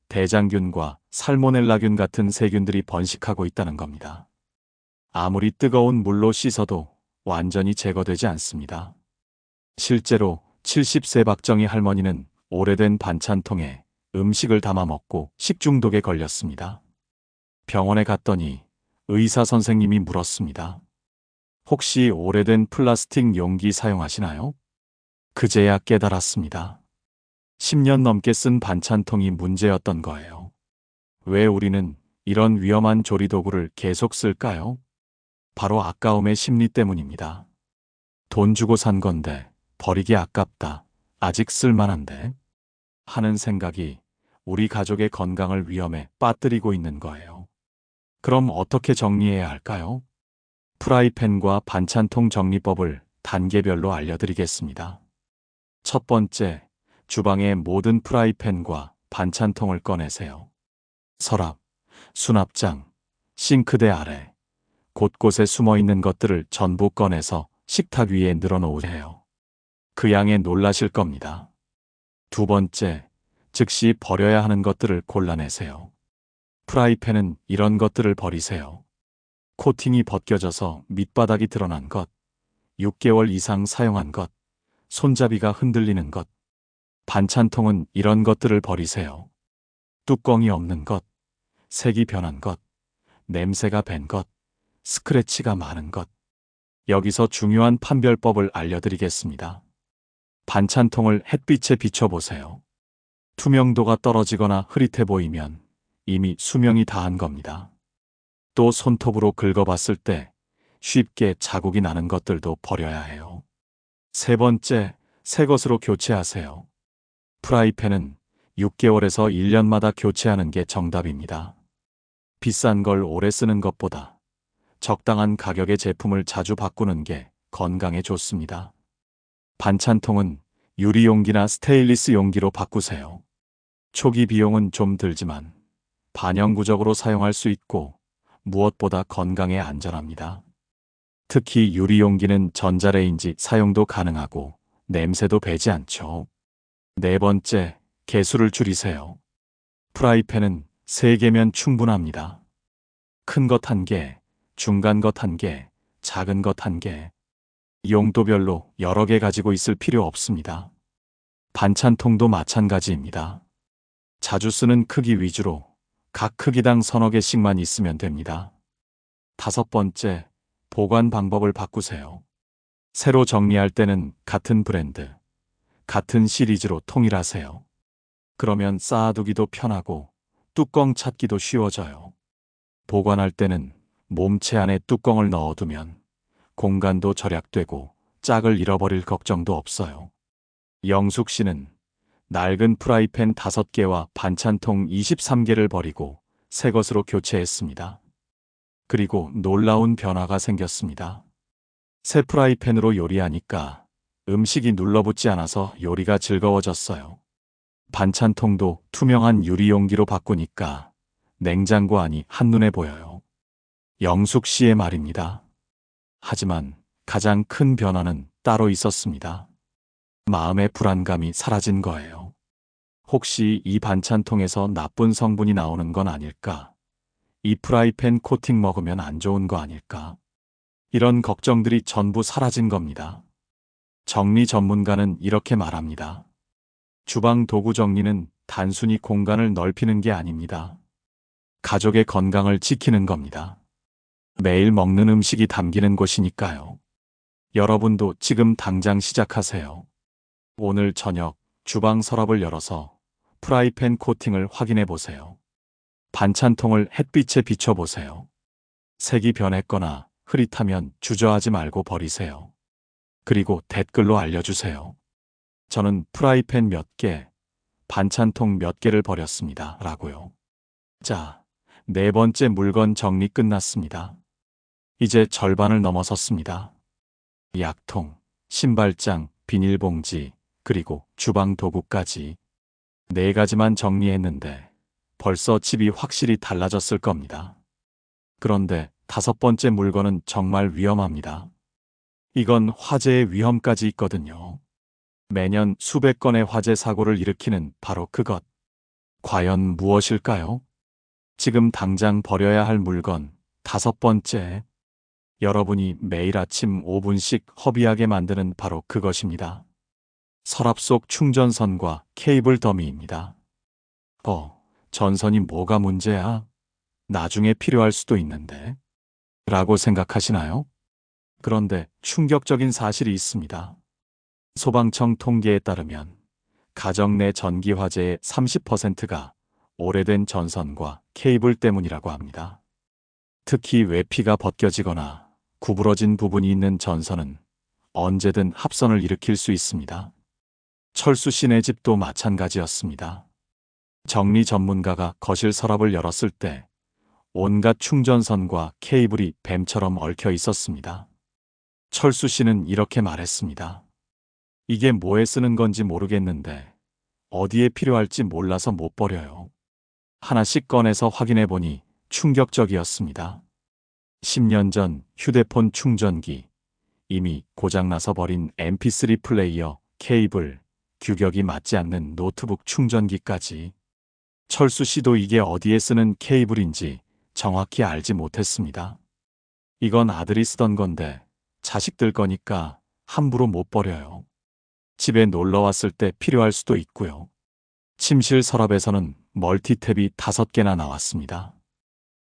대장균과 살모넬라균 같은 세균들이 번식하고 있다는 겁니다. 아무리 뜨거운 물로 씻어도 완전히 제거되지 않습니다. 실제로 70세 박정희 할머니는 오래된 반찬통에 음식을 담아 먹고 식중독에 걸렸습니다. 병원에 갔더니 의사 선생님이 물었습니다. 혹시 오래된 플라스틱 용기 사용하시나요? 그제야 깨달았습니다. 10년 넘게 쓴 반찬통이 문제였던 거예요. 왜 우리는 이런 위험한 조리도구를 계속 쓸까요? 바로 아까움의 심리 때문입니다. 돈 주고 산 건데 버리기 아깝다. 아직 쓸만한데? 하는 생각이 우리 가족의 건강을 위험에 빠뜨리고 있는 거예요. 그럼 어떻게 정리해야 할까요? 프라이팬과 반찬통 정리법을 단계별로 알려드리겠습니다. 첫 번째, 주방의 모든 프라이팬과 반찬통을 꺼내세요. 서랍, 수납장, 싱크대 아래, 곳곳에 숨어있는 것들을 전부 꺼내서 식탁 위에 늘어놓으세요. 그 양에 놀라실 겁니다. 두 번째, 즉시 버려야 하는 것들을 골라내세요. 프라이팬은 이런 것들을 버리세요. 코팅이 벗겨져서 밑바닥이 드러난 것, 6개월 이상 사용한 것, 손잡이가 흔들리는 것. 반찬통은 이런 것들을 버리세요. 뚜껑이 없는 것, 색이 변한 것, 냄새가 밴 것, 스크래치가 많은 것. 여기서 중요한 판별법을 알려드리겠습니다. 반찬통을 햇빛에 비춰보세요. 투명도가 떨어지거나 흐릿해 보이면 이미 수명이 다한 겁니다. 또 손톱으로 긁어봤을 때 쉽게 자국이 나는 것들도 버려야 해요. 세 번째, 새 것으로 교체하세요. 프라이팬은 6개월에서 1년마다 교체하는 게 정답입니다. 비싼 걸 오래 쓰는 것보다 적당한 가격의 제품을 자주 바꾸는 게 건강에 좋습니다. 반찬통은 유리 용기나 스테인리스 용기로 바꾸세요. 초기 비용은 좀 들지만 반영구적으로 사용할 수 있고 무엇보다 건강에 안전합니다. 특히 유리 용기는 전자레인지 사용도 가능하고 냄새도 배지 않죠. 네 번째, 개수를 줄이세요. 프라이팬은 3개면 충분합니다. 큰 것 1개, 중간 것 1개, 작은 것 1개. 용도별로 여러 개 가지고 있을 필요 없습니다. 반찬통도 마찬가지입니다. 자주 쓰는 크기 위주로 각 크기당 서너 개씩만 있으면 됩니다. 다섯 번째, 보관 방법을 바꾸세요. 새로 정리할 때는 같은 브랜드, 같은 시리즈로 통일하세요. 그러면 쌓아두기도 편하고 뚜껑 찾기도 쉬워져요. 보관할 때는 몸체 안에 뚜껑을 넣어두면 공간도 절약되고 짝을 잃어버릴 걱정도 없어요. 영숙 씨는 낡은 프라이팬 5개와 반찬통 23개를 버리고 새 것으로 교체했습니다. 그리고 놀라운 변화가 생겼습니다. 새 프라이팬으로 요리하니까 음식이 눌러붙지 않아서 요리가 즐거워졌어요. 반찬통도 투명한 유리 용기로 바꾸니까 냉장고 안이 한눈에 보여요. 영숙 씨의 말입니다. 하지만 가장 큰 변화는 따로 있었습니다. 마음의 불안감이 사라진 거예요. 혹시 이 반찬통에서 나쁜 성분이 나오는 건 아닐까? 이 프라이팬 코팅 먹으면 안 좋은 거 아닐까? 이런 걱정들이 전부 사라진 겁니다. 정리 전문가는 이렇게 말합니다. 주방 도구 정리는 단순히 공간을 넓히는 게 아닙니다. 가족의 건강을 지키는 겁니다. 매일 먹는 음식이 담기는 곳이니까요. 여러분도 지금 당장 시작하세요. 오늘 저녁 주방 서랍을 열어서 프라이팬 코팅을 확인해 보세요. 반찬통을 햇빛에 비춰보세요. 색이 변했거나 흐릿하면 주저하지 말고 버리세요. 그리고 댓글로 알려주세요. 저는 프라이팬 몇 개, 반찬통 몇 개를 버렸습니다. 라고요. 자, 네 번째 물건 정리 끝났습니다. 이제 절반을 넘어섰습니다. 약통, 신발장, 비닐봉지, 그리고 주방 도구까지 네 가지만 정리했는데 벌써 집이 확실히 달라졌을 겁니다. 그런데 다섯 번째 물건은 정말 위험합니다. 이건 화재의 위험까지 있거든요. 매년 수백 건의 화재 사고를 일으키는 바로 그것. 과연 무엇일까요? 지금 당장 버려야 할 물건 다섯 번째. 여러분이 매일 아침 5분씩 허비하게 만드는 바로 그것입니다. 서랍 속 충전선과 케이블 더미입니다. 전선이 뭐가 문제야? 나중에 필요할 수도 있는데. 라고 생각하시나요? 그런데 충격적인 사실이 있습니다. 소방청 통계에 따르면 가정 내 전기 화재의 30%가 오래된 전선과 케이블 때문이라고 합니다. 특히 외피가 벗겨지거나 구부러진 부분이 있는 전선은 언제든 합선을 일으킬 수 있습니다. 철수 씨네 집도 마찬가지였습니다. 정리 전문가가 거실 서랍을 열었을 때 온갖 충전선과 케이블이 뱀처럼 얽혀 있었습니다. 철수 씨는 이렇게 말했습니다. 이게 뭐에 쓰는 건지 모르겠는데 어디에 필요할지 몰라서 못 버려요. 하나씩 꺼내서 확인해 보니 충격적이었습니다. 10년 전 휴대폰 충전기, 이미 고장나서 버린 mp3 플레이어, 케이블, 규격이 맞지 않는 노트북 충전기까지. 철수 씨도 이게 어디에 쓰는 케이블인지 정확히 알지 못했습니다. 이건 아들이 쓰던 건데 자식들 거니까 함부로 못 버려요. 집에 놀러 왔을 때 필요할 수도 있고요. 침실 서랍에서는 멀티탭이 5개나 나왔습니다.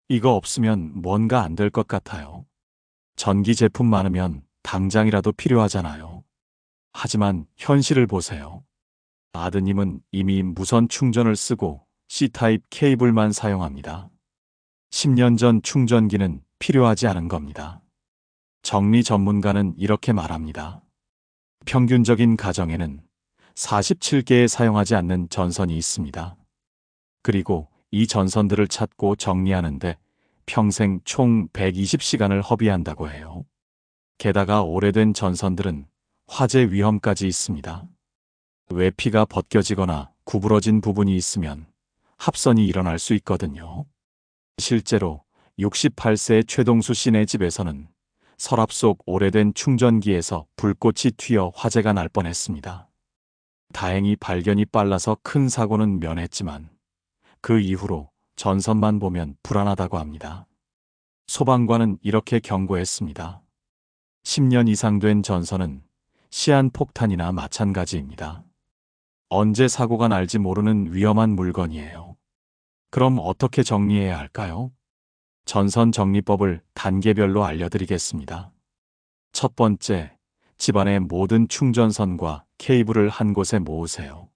이거 없으면 뭔가 안 될 것 같아요. 전기 제품 많으면 당장이라도 필요하잖아요. 하지만 현실을 보세요. 아드님은 이미 무선 충전을 쓰고 C타입 케이블만 사용합니다. 10년 전 충전기는 필요하지 않은 겁니다. 정리 전문가는 이렇게 말합니다. 평균적인 가정에는 47개의 사용하지 않는 전선이 있습니다. 그리고 이 전선들을 찾고 정리하는데 평생 총 120시간을 허비한다고 해요. 게다가 오래된 전선들은 화재 위험까지 있습니다. 외피가 벗겨지거나 구부러진 부분이 있으면 합선이 일어날 수 있거든요. 실제로 68세 최동수 씨네 집에서는 서랍 속 오래된 충전기에서 불꽃이 튀어 화재가 날 뻔했습니다. 다행히 발견이 빨라서 큰 사고는 면했지만 그 이후로 전선만 보면 불안하다고 합니다. 소방관은 이렇게 경고했습니다. 10년 이상 된 전선은 시한폭탄이나 마찬가지입니다. 언제 사고가 날지 모르는 위험한 물건이에요. 그럼 어떻게 정리해야 할까요? 전선 정리법을 단계별로 알려드리겠습니다. 첫 번째, 집안의 모든 충전선과 케이블을 한 곳에 모으세요.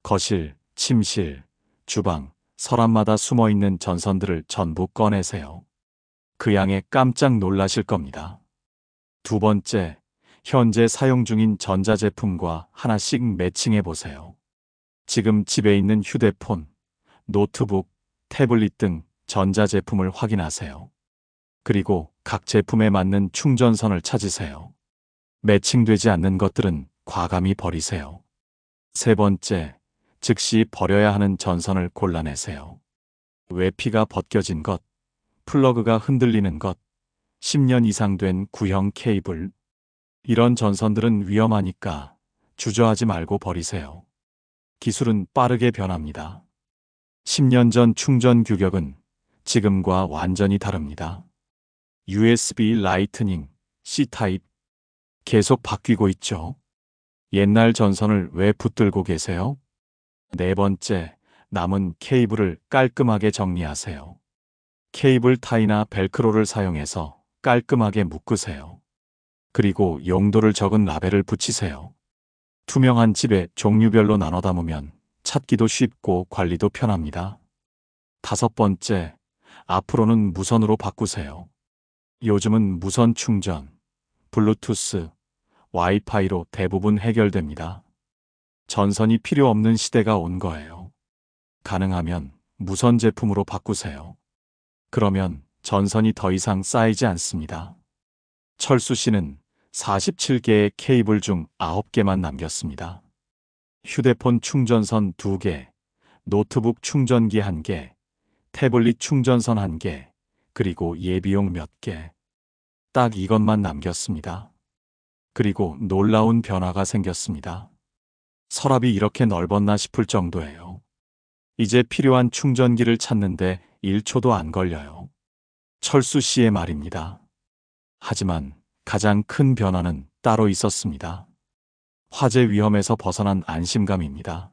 거실, 침실, 주방, 서랍마다 숨어있는 전선들을 전부 꺼내세요. 그 양에 깜짝 놀라실 겁니다. 두 번째, 현재 사용 중인 전자제품과 하나씩 매칭해 보세요. 지금 집에 있는 휴대폰, 노트북, 태블릿 등 전자제품을 확인하세요. 그리고 각 제품에 맞는 충전선을 찾으세요. 매칭되지 않는 것들은 과감히 버리세요. 세 번째, 즉시 버려야 하는 전선을 골라내세요. 외피가 벗겨진 것, 플러그가 흔들리는 것, 10년 이상 된 구형 케이블. 이런 전선들은 위험하니까 주저하지 말고 버리세요. 기술은 빠르게 변합니다. 10년 전 충전 규격은 지금과 완전히 다릅니다. USB 라이트닝, C타입 계속 바뀌고 있죠. 옛날 전선을 왜 붙들고 계세요? 네 번째, 남은 케이블을 깔끔하게 정리하세요. 케이블 타이나 벨크로를 사용해서 깔끔하게 묶으세요. 그리고 용도를 적은 라벨을 붙이세요. 투명한 집에 종류별로 나눠 담으면 찾기도 쉽고 관리도 편합니다. 다섯 번째, 앞으로는 무선으로 바꾸세요. 요즘은 무선 충전, 블루투스, 와이파이로 대부분 해결됩니다. 전선이 필요 없는 시대가 온 거예요. 가능하면 무선 제품으로 바꾸세요. 그러면 전선이 더 이상 쌓이지 않습니다. 철수 씨는 47개의 케이블 중 9개만 남겼습니다. 휴대폰 충전선 2개, 노트북 충전기 1개, 태블릿 충전선 1개, 그리고 예비용 몇 개. 딱 이것만 남겼습니다. 그리고 놀라운 변화가 생겼습니다. 서랍이 이렇게 넓었나 싶을 정도예요. 이제 필요한 충전기를 찾는데 1초도 안 걸려요. 철수 씨의 말입니다. 하지만 가장 큰 변화는 따로 있었습니다. 화재 위험에서 벗어난 안심감입니다.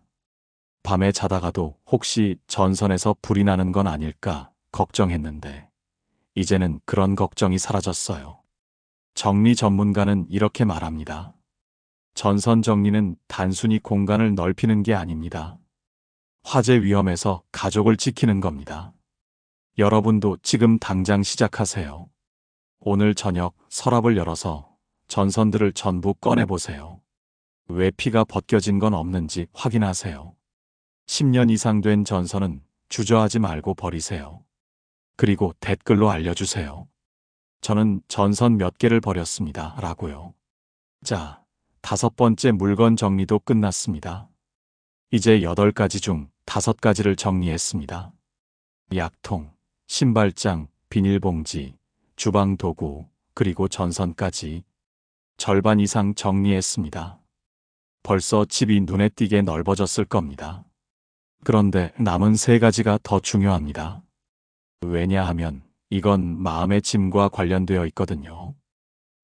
밤에 자다가도 혹시 전선에서 불이 나는 건 아닐까 걱정했는데 이제는 그런 걱정이 사라졌어요. 정리 전문가는 이렇게 말합니다. 전선 정리는 단순히 공간을 넓히는 게 아닙니다. 화재 위험에서 가족을 지키는 겁니다. 여러분도 지금 당장 시작하세요. 오늘 저녁 서랍을 열어서 전선들을 전부 꺼내보세요. 왜 피가 벗겨진 건 없는지 확인하세요. 10년 이상 된 전선은 주저하지 말고 버리세요. 그리고 댓글로 알려주세요. 저는 전선 몇 개를 버렸습니다. 라고요. 자, 5번째 물건 정리도 끝났습니다. 이제 8가지 중 5가지를 정리했습니다. 약통, 신발장, 비닐봉지, 주방 도구, 그리고 전선까지 절반 이상 정리했습니다. 벌써 집이 눈에 띄게 넓어졌을 겁니다. 그런데 남은 3가지가 더 중요합니다. 왜냐하면 이건 마음의 짐과 관련되어 있거든요.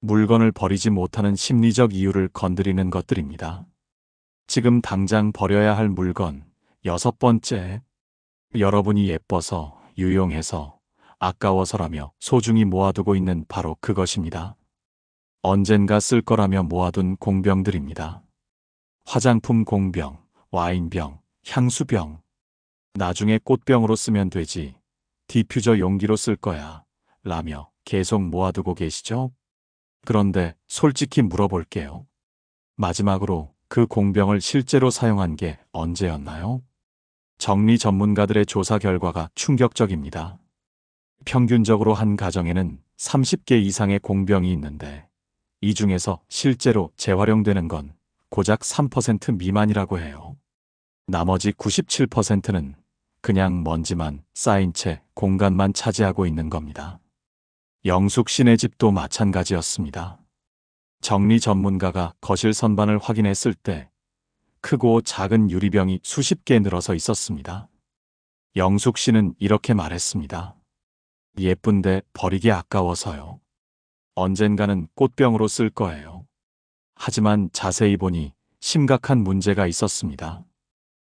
물건을 버리지 못하는 심리적 이유를 건드리는 것들입니다. 지금 당장 버려야 할 물건 6번째. 여러분이 예뻐서, 유용해서, 아까워서라며 소중히 모아두고 있는 바로 그것입니다. 언젠가 쓸 거라며 모아둔 공병들입니다. 화장품 공병, 와인병, 향수병. 나중에 꽃병으로 쓰면 되지. 디퓨저 용기로 쓸 거야. 라며 계속 모아두고 계시죠? 그런데 솔직히 물어볼게요. 마지막으로 그 공병을 실제로 사용한 게 언제였나요? 정리 전문가들의 조사 결과가 충격적입니다. 평균적으로 한 가정에는 30개 이상의 공병이 있는데 이 중에서 실제로 재활용되는 건 고작 3% 미만이라고 해요. 나머지 97%는 그냥 먼지만 쌓인 채 공간만 차지하고 있는 겁니다. 영숙 씨네 집도 마찬가지였습니다. 정리 전문가가 거실 선반을 확인했을 때 크고 작은 유리병이 수십 개 늘어서 있었습니다. 영숙 씨는 이렇게 말했습니다. 예쁜데 버리기 아까워서요. 언젠가는 꽃병으로 쓸 거예요. 하지만 자세히 보니 심각한 문제가 있었습니다.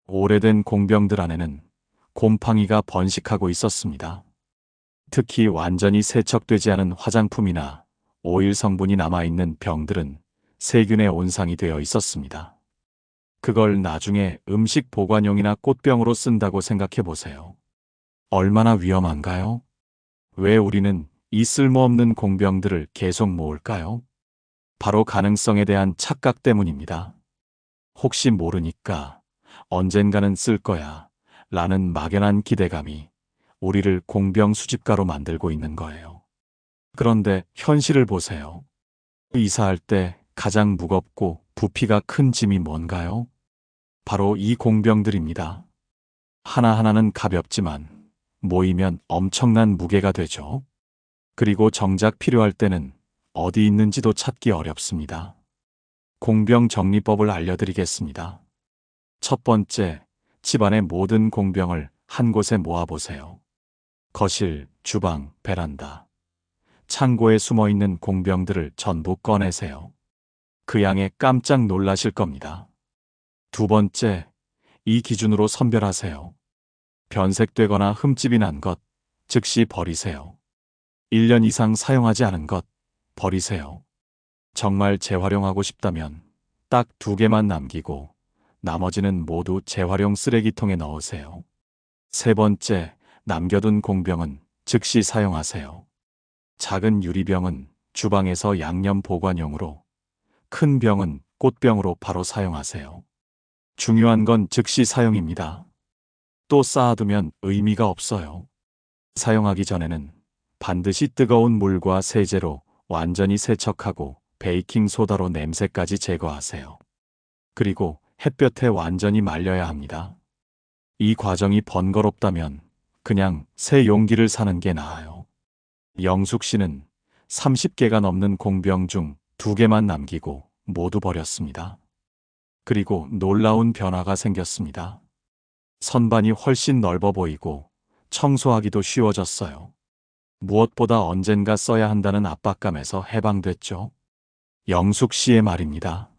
오래된 공병들 안에는 곰팡이가 번식하고 있었습니다. 특히 완전히 세척되지 않은 화장품이나 오일 성분이 남아있는 병들은 세균의 온상이 되어 있었습니다. 그걸 나중에 음식 보관용이나 꽃병으로 쓴다고 생각해 보세요. 얼마나 위험한가요? 왜 우리는 이 쓸모없는 공병들을 계속 모을까요? 바로 가능성에 대한 착각 때문입니다. 혹시 모르니까 언젠가는 쓸 거야 라는 막연한 기대감이 우리를 공병 수집가로 만들고 있는 거예요. 그런데 현실을 보세요. 이사할 때 가장 무겁고 부피가 큰 짐이 뭔가요? 바로 이 공병들입니다. 하나하나는 가볍지만 모이면 엄청난 무게가 되죠. 그리고 정작 필요할 때는 어디 있는지도 찾기 어렵습니다. 공병 정리법을 알려드리겠습니다. 첫 번째, 집안의 모든 공병을 한 곳에 모아보세요. 거실, 주방, 베란다, 창고에 숨어있는 공병들을 전부 꺼내세요. 그 양에 깜짝 놀라실 겁니다. 두 번째, 이 기준으로 선별하세요. 변색되거나 흠집이 난 것, 즉시 버리세요. 1년 이상 사용하지 않은 것, 버리세요. 정말 재활용하고 싶다면 딱 2개만 남기고 나머지는 모두 재활용 쓰레기통에 넣으세요. 세 번째, 남겨둔 공병은 즉시 사용하세요. 작은 유리병은 주방에서 양념 보관용으로, 큰 병은 꽃병으로 바로 사용하세요. 중요한 건 즉시 사용입니다. 또 쌓아두면 의미가 없어요. 사용하기 전에는 반드시 뜨거운 물과 세제로 완전히 세척하고 베이킹소다로 냄새까지 제거하세요. 그리고 햇볕에 완전히 말려야 합니다. 이 과정이 번거롭다면 그냥 새 용기를 사는 게 나아요. 영숙 씨는 30개가 넘는 공병 중 2개만 남기고 모두 버렸습니다. 그리고 놀라운 변화가 생겼습니다. 선반이 훨씬 넓어 보이고 청소하기도 쉬워졌어요. 무엇보다 언젠가 써야 한다는 압박감에서 해방됐죠. 영숙 씨의 말입니다.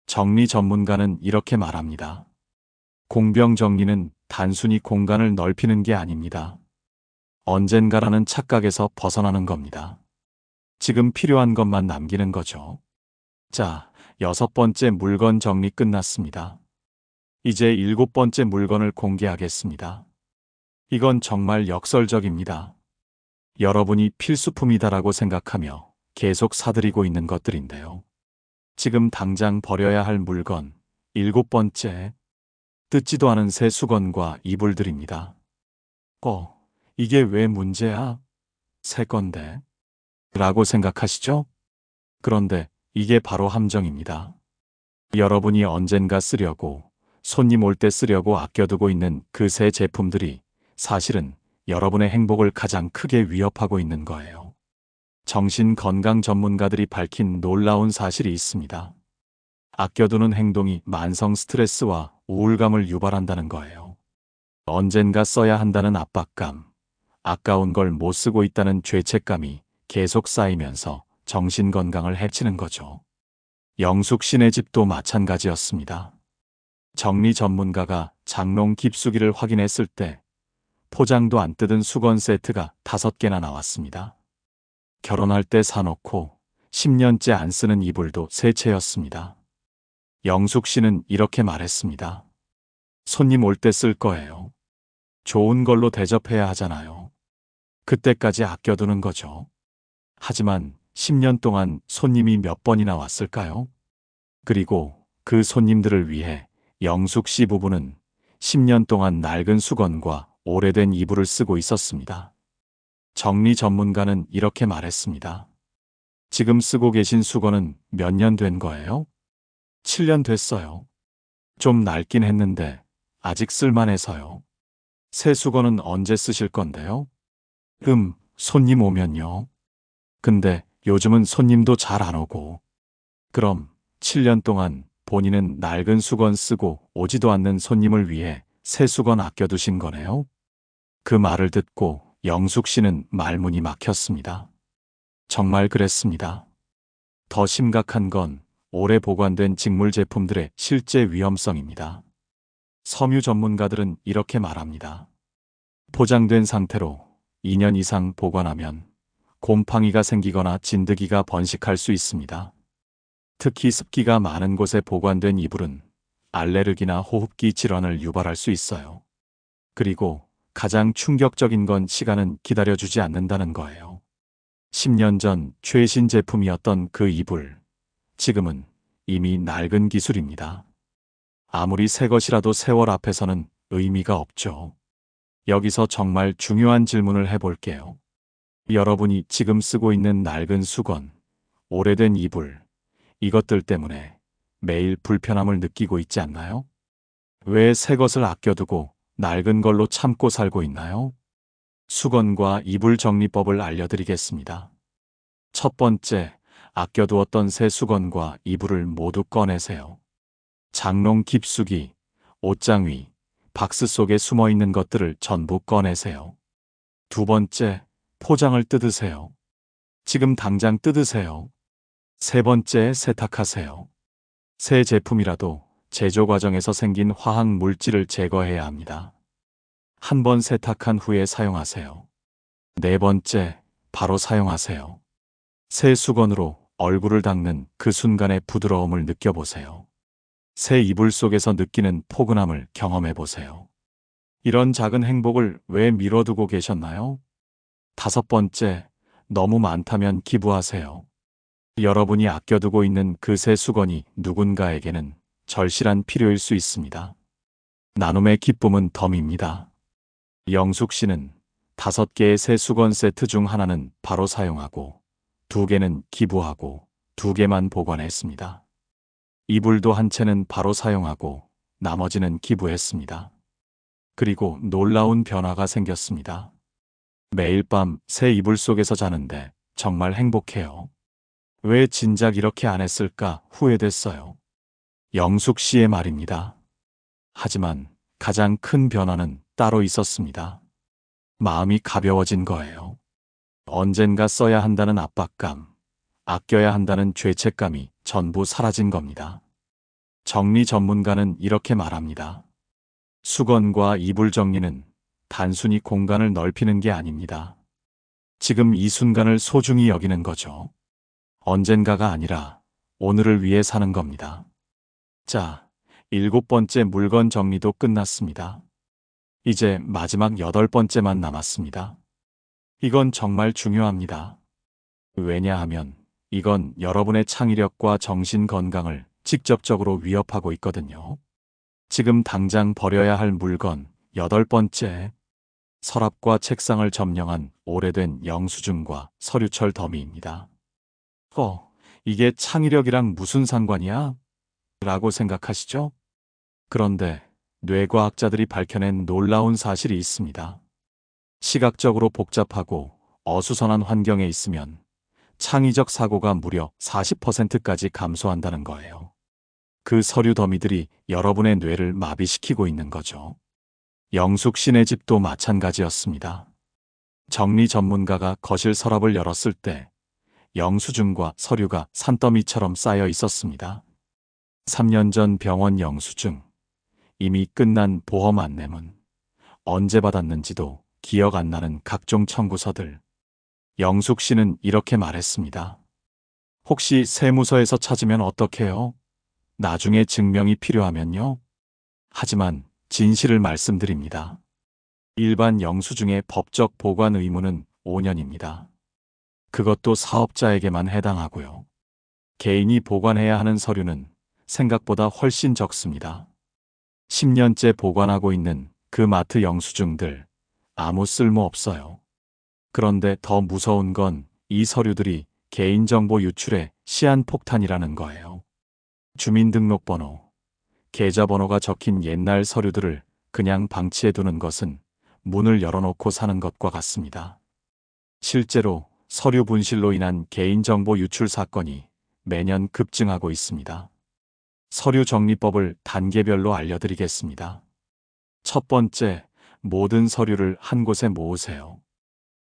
정리 전문가는 이렇게 말합니다. 공병 정리는 단순히 공간을 넓히는 게 아닙니다. 언젠가라는 착각에서 벗어나는 겁니다. 지금 필요한 것만 남기는 거죠. 자, 6번째 물건 정리 끝났습니다. 이제 7번째 물건을 공개하겠습니다. 이건 정말 역설적입니다. 여러분이 필수품이다라고 생각하며 계속 사들이고 있는 것들인데요. 지금 당장 버려야 할 물건 7번째, 뜯지도 않은 새 수건과 이불들입니다. 이게 왜 문제야? 새 건데. 라고 생각하시죠? 그런데 이게 바로 함정입니다. 여러분이 언젠가 쓰려고, 손님 올 때 쓰려고 아껴두고 있는 그 새 제품들이 사실은 여러분의 행복을 가장 크게 위협하고 있는 거예요. 정신건강 전문가들이 밝힌 놀라운 사실이 있습니다. 아껴두는 행동이 만성 스트레스와 우울감을 유발한다는 거예요. 언젠가 써야 한다는 압박감, 아까운 걸 못 쓰고 있다는 죄책감이 계속 쌓이면서 정신건강을 해치는 거죠. 영숙 씨네 집도 마찬가지였습니다. 정리 전문가가 장롱 깊숙이를 확인했을 때 포장도 안 뜯은 수건 세트가 5개나 나왔습니다. 결혼할 때 사놓고 10년째 안 쓰는 이불도 새 채였습니다. 영숙 씨는 이렇게 말했습니다. 손님 올 때 쓸 거예요. 좋은 걸로 대접해야 하잖아요. 그때까지 아껴두는 거죠. 하지만 10년 동안 손님이 몇 번이나 왔을까요? 그리고 그 손님들을 위해 영숙 씨 부부는 10년 동안 낡은 수건과 오래된 이불을 쓰고 있었습니다. 정리 전문가는 이렇게 말했습니다. 지금 쓰고 계신 수건은 몇 년 된 거예요? 7년 됐어요. 좀 낡긴 했는데 아직 쓸만해서요. 새 수건은 언제 쓰실 건데요? 손님 오면요. 근데 요즘은 손님도 잘 안 오고. 그럼 7년 동안 본인은 낡은 수건 쓰고 오지도 않는 손님을 위해 새 수건 아껴두신 거네요? 그 말을 듣고 영숙 씨는 말문이 막혔습니다. 정말 그랬습니다. 더 심각한 건 오래 보관된 직물 제품들의 실제 위험성입니다. 섬유 전문가들은 이렇게 말합니다. 포장된 상태로 2년 이상 보관하면 곰팡이가 생기거나 진드기가 번식할 수 있습니다. 특히 습기가 많은 곳에 보관된 이불은 알레르기나 호흡기 질환을 유발할 수 있어요. 그리고 가장 충격적인 건 시간은 기다려주지 않는다는 거예요. 10년 전 최신 제품이었던 그 이불, 지금은 이미 낡은 기술입니다. 아무리 새 것이라도 세월 앞에서는 의미가 없죠. 여기서 정말 중요한 질문을 해볼게요. 여러분이 지금 쓰고 있는 낡은 수건, 오래된 이불, 이것들 때문에 매일 불편함을 느끼고 있지 않나요? 왜 새 것을 아껴두고 낡은 걸로 참고 살고 있나요? 수건과 이불 정리법을 알려드리겠습니다. 첫 번째, 아껴두었던 새 수건과 이불을 모두 꺼내세요. 장롱 깊숙이, 옷장 위, 박스 속에 숨어 있는 것들을 전부 꺼내세요. 두 번째, 포장을 뜯으세요. 지금 당장 뜯으세요. 세 번째, 세탁하세요. 새 제품이라도 제조 과정에서 생긴 화학 물질을 제거해야 합니다. 한 번 세탁한 후에 사용하세요. 네 번째, 바로 사용하세요. 새 수건으로 얼굴을 닦는 그 순간의 부드러움을 느껴보세요. 새 이불 속에서 느끼는 포근함을 경험해보세요. 이런 작은 행복을 왜 미뤄두고 계셨나요? 다섯 번째, 너무 많다면 기부하세요. 여러분이 아껴두고 있는 그 새 수건이 누군가에게는 절실한 필요일 수 있습니다. 나눔의 기쁨은 덤입니다. 영숙 씨는 5개의 새 수건 세트 중 하나는 바로 사용하고 2개는 기부하고 2개만 보관했습니다. 이불도 한 채는 바로 사용하고 나머지는 기부했습니다. 그리고 놀라운 변화가 생겼습니다. 매일 밤 새 이불 속에서 자는데 정말 행복해요. 왜 진작 이렇게 안 했을까 후회됐어요. 영숙 씨의 말입니다. 하지만 가장 큰 변화는 따로 있었습니다. 마음이 가벼워진 거예요. 언젠가 써야 한다는 압박감, 아껴야 한다는 죄책감이 전부 사라진 겁니다. 정리 전문가는 이렇게 말합니다. 수건과 이불 정리는 단순히 공간을 넓히는 게 아닙니다. 지금 이 순간을 소중히 여기는 거죠. 언젠가가 아니라 오늘을 위해 사는 겁니다. 자, 7번째 물건 정리도 끝났습니다. 이제 마지막 8번째만 남았습니다. 이건 정말 중요합니다. 왜냐하면 이건 여러분의 창의력과 정신 건강을 직접적으로 위협하고 있거든요. 지금 당장 버려야 할 물건 8번째. 서랍과 책상을 점령한 오래된 영수증과 서류철 더미입니다. 이게 창의력이랑 무슨 상관이야? 라고 생각하시죠? 그런데 뇌과학자들이 밝혀낸 놀라운 사실이 있습니다. 시각적으로 복잡하고 어수선한 환경에 있으면 창의적 사고가 무려 40%까지 감소한다는 거예요. 그 서류 더미들이 여러분의 뇌를 마비시키고 있는 거죠. 영숙 씨네 집도 마찬가지였습니다. 정리 전문가가 거실 서랍을 열었을 때 영수증과 서류가 산더미처럼 쌓여 있었습니다. 3년 전 병원 영수증, 이미 끝난 보험 안내문, 언제 받았는지도 기억 안 나는 각종 청구서들. 영숙 씨는 이렇게 말했습니다. 혹시 세무서에서 찾으면 어떡해요? 나중에 증명이 필요하면요? 하지만 진실을 말씀드립니다. 일반 영수증의 법적 보관 의무는 5년입니다. 그것도 사업자에게만 해당하고요. 개인이 보관해야 하는 서류는 생각보다 훨씬 적습니다. 10년째 보관하고 있는 그 마트 영수증들 아무 쓸모 없어요. 그런데 더 무서운 건 이 서류들이 개인정보 유출의 시한폭탄이라는 거예요. 주민등록번호, 계좌번호가 적힌 옛날 서류들을 그냥 방치해두는 것은 문을 열어놓고 사는 것과 같습니다. 실제로 서류 분실로 인한 개인정보 유출 사건이 매년 급증하고 있습니다. 서류 정리법을 단계별로 알려드리겠습니다. 첫 번째, 모든 서류를 한 곳에 모으세요.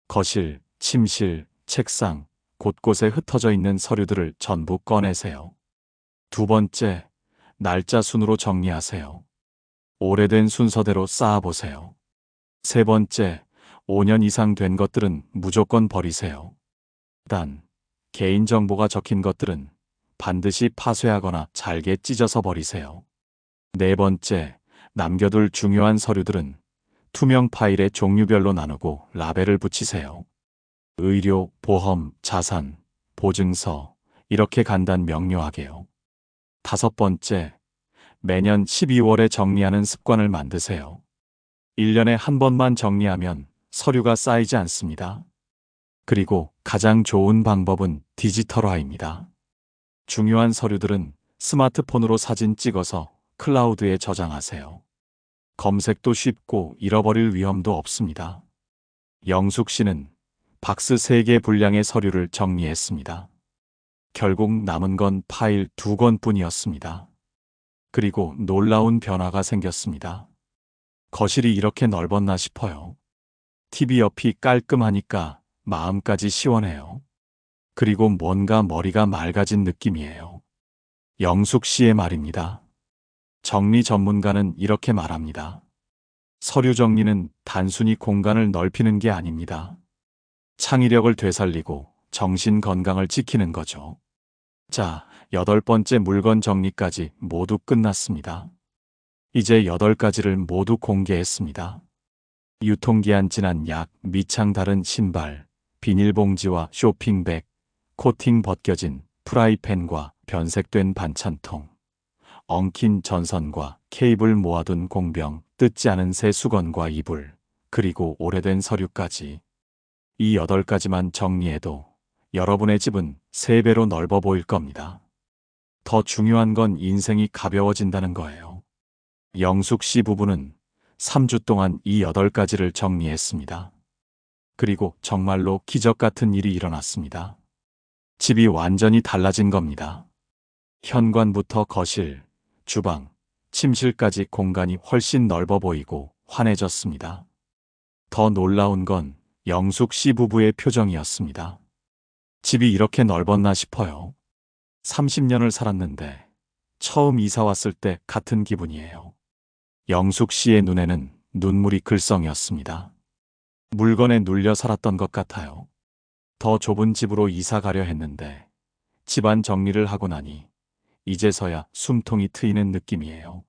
거실, 침실, 책상, 곳곳에 흩어져 있는 서류들을 전부 꺼내세요. 두 번째, 날짜 순으로 정리하세요. 오래된 순서대로 쌓아보세요. 세 번째, 5년 이상 된 것들은 무조건 버리세요. 단, 개인정보가 적힌 것들은 반드시 파쇄하거나 잘게 찢어서 버리세요. 네 번째, 남겨둘 중요한 서류들은 투명 파일에 종류별로 나누고 라벨을 붙이세요. 의료, 보험, 자산, 보증서, 이렇게 간단 명료하게요. 다섯 번째, 매년 12월에 정리하는 습관을 만드세요. 1년에 한 번만 정리하면 서류가 쌓이지 않습니다. 그리고 가장 좋은 방법은 디지털화입니다. 중요한 서류들은 스마트폰으로 사진 찍어서 클라우드에 저장하세요. 검색도 쉽고 잃어버릴 위험도 없습니다. 영숙 씨는 박스 3개 분량의 서류를 정리했습니다. 결국 남은 건 파일 2권 뿐이었습니다. 그리고 놀라운 변화가 생겼습니다. 거실이 이렇게 넓었나 싶어요. TV 옆이 깔끔하니까 마음까지 시원해요. 그리고 뭔가 머리가 맑아진 느낌이에요. 영숙 씨의 말입니다. 정리 전문가는 이렇게 말합니다. 서류 정리는 단순히 공간을 넓히는 게 아닙니다. 창의력을 되살리고 정신 건강을 지키는 거죠. 자, 8번째 물건 정리까지 모두 끝났습니다. 이제 8가지를 모두 공개했습니다. 유통기한 지난 약, 밑창 다른 신발, 비닐봉지와 쇼핑백, 코팅 벗겨진 프라이팬과 변색된 반찬통, 엉킨 전선과 케이블 모아둔 공병, 뜯지 않은 새 수건과 이불, 그리고 오래된 서류까지. 이 8가지만 정리해도 여러분의 집은 3배로 넓어 보일 겁니다. 더 중요한 건 인생이 가벼워진다는 거예요. 영숙 씨 부부는 3주 동안 이 8가지를 정리했습니다. 그리고 정말로 기적 같은 일이 일어났습니다. 집이 완전히 달라진 겁니다. 현관부터 거실, 주방, 침실까지 공간이 훨씬 넓어 보이고 환해졌습니다. 더 놀라운 건 영숙 씨 부부의 표정이었습니다. 집이 이렇게 넓었나 싶어요. 30년을 살았는데 처음 이사 왔을 때 같은 기분이에요. 영숙 씨의 눈에는 눈물이 글썽이었습니다. 물건에 눌려 살았던 것 같아요. 더 좁은 집으로 이사 가려 했는데 집안 정리를 하고 나니 이제서야 숨통이 트이는 느낌이에요.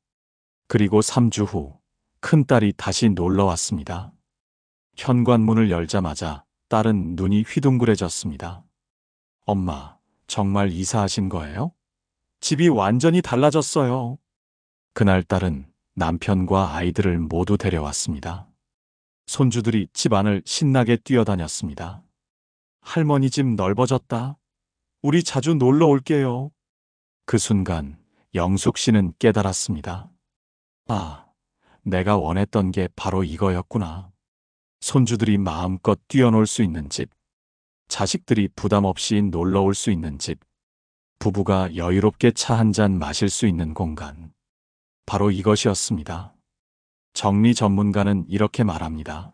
그리고 3주 후 큰딸이 다시 놀러 왔습니다. 현관문을 열자마자 딸은 눈이 휘둥그레졌습니다. 엄마, 정말 이사하신 거예요? 집이 완전히 달라졌어요. 그날 딸은 남편과 아이들을 모두 데려왔습니다. 손주들이 집안을 신나게 뛰어다녔습니다. 할머니 집 넓어졌다. 우리 자주 놀러 올게요. 그 순간 영숙 씨는 깨달았습니다. 아, 내가 원했던 게 바로 이거였구나. 손주들이 마음껏 뛰어놀 수 있는 집, 자식들이 부담 없이 놀러 올 수 있는 집, 부부가 여유롭게 차 한 잔 마실 수 있는 공간. 바로 이것이었습니다. 정리 전문가는 이렇게 말합니다.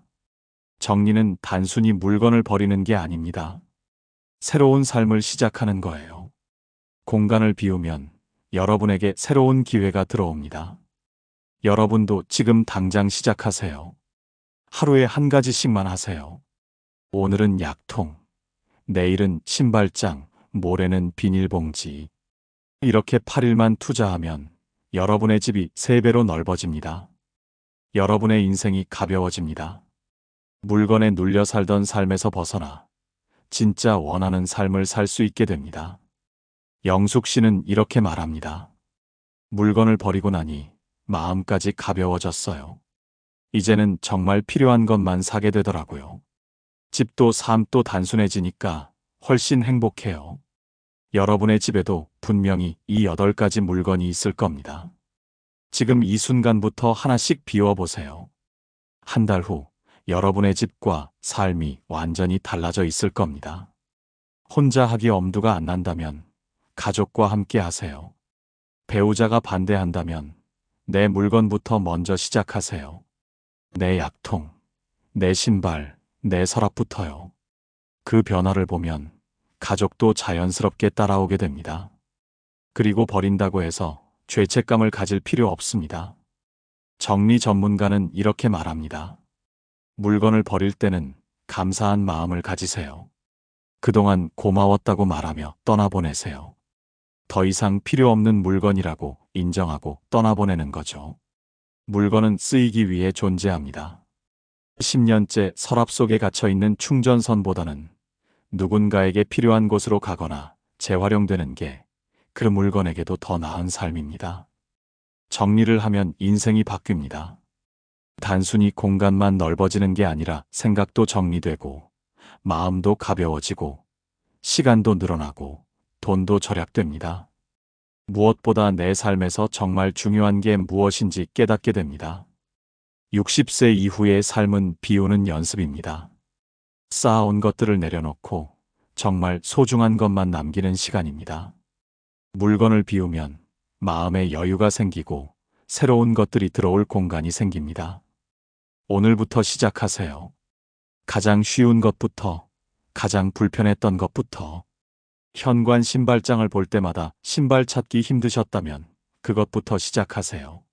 정리는 단순히 물건을 버리는 게 아닙니다. 새로운 삶을 시작하는 거예요. 공간을 비우면 여러분에게 새로운 기회가 들어옵니다. 여러분도 지금 당장 시작하세요. 하루에 1가지씩만 하세요. 오늘은 약통, 내일은 신발장, 모레는 비닐봉지. 이렇게 8일만 투자하면 여러분의 집이 3배로 넓어집니다. 여러분의 인생이 가벼워집니다. 물건에 눌려 살던 삶에서 벗어나 진짜 원하는 삶을 살 수 있게 됩니다. 영숙 씨는 이렇게 말합니다. 물건을 버리고 나니 마음까지 가벼워졌어요. 이제는 정말 필요한 것만 사게 되더라고요. 집도 삶도 단순해지니까 훨씬 행복해요. 여러분의 집에도 분명히 이 8가지 물건이 있을 겁니다. 지금 이 순간부터 하나씩 비워보세요. 한 달 후 여러분의 집과 삶이 완전히 달라져 있을 겁니다. 혼자 하기 엄두가 안 난다면 가족과 함께 하세요. 배우자가 반대한다면 내 물건부터 먼저 시작하세요. 내 약통, 내 신발, 내 서랍부터요. 그 변화를 보면 가족도 자연스럽게 따라오게 됩니다. 그리고 버린다고 해서 죄책감을 가질 필요 없습니다. 정리 전문가는 이렇게 말합니다. 물건을 버릴 때는 감사한 마음을 가지세요. 그동안 고마웠다고 말하며 떠나보내세요. 더 이상 필요 없는 물건이라고 인정하고 떠나보내는 거죠. 물건은 쓰이기 위해 존재합니다. 10년째 서랍 속에 갇혀있는 충전선보다는 누군가에게 필요한 곳으로 가거나 재활용되는 게 그 물건에게도 더 나은 삶입니다. 정리를 하면 인생이 바뀝니다. 단순히 공간만 넓어지는 게 아니라 생각도 정리되고 마음도 가벼워지고 시간도 늘어나고 돈도 절약됩니다. 무엇보다 내 삶에서 정말 중요한 게 무엇인지 깨닫게 됩니다. 60세 이후의 삶은 비우는 연습입니다. 쌓아온 것들을 내려놓고 정말 소중한 것만 남기는 시간입니다. 물건을 비우면 마음에 여유가 생기고 새로운 것들이 들어올 공간이 생깁니다. 오늘부터 시작하세요. 가장 쉬운 것부터, 가장 불편했던 것부터. 현관 신발장을 볼 때마다 신발 찾기 힘드셨다면 그것부터 시작하세요.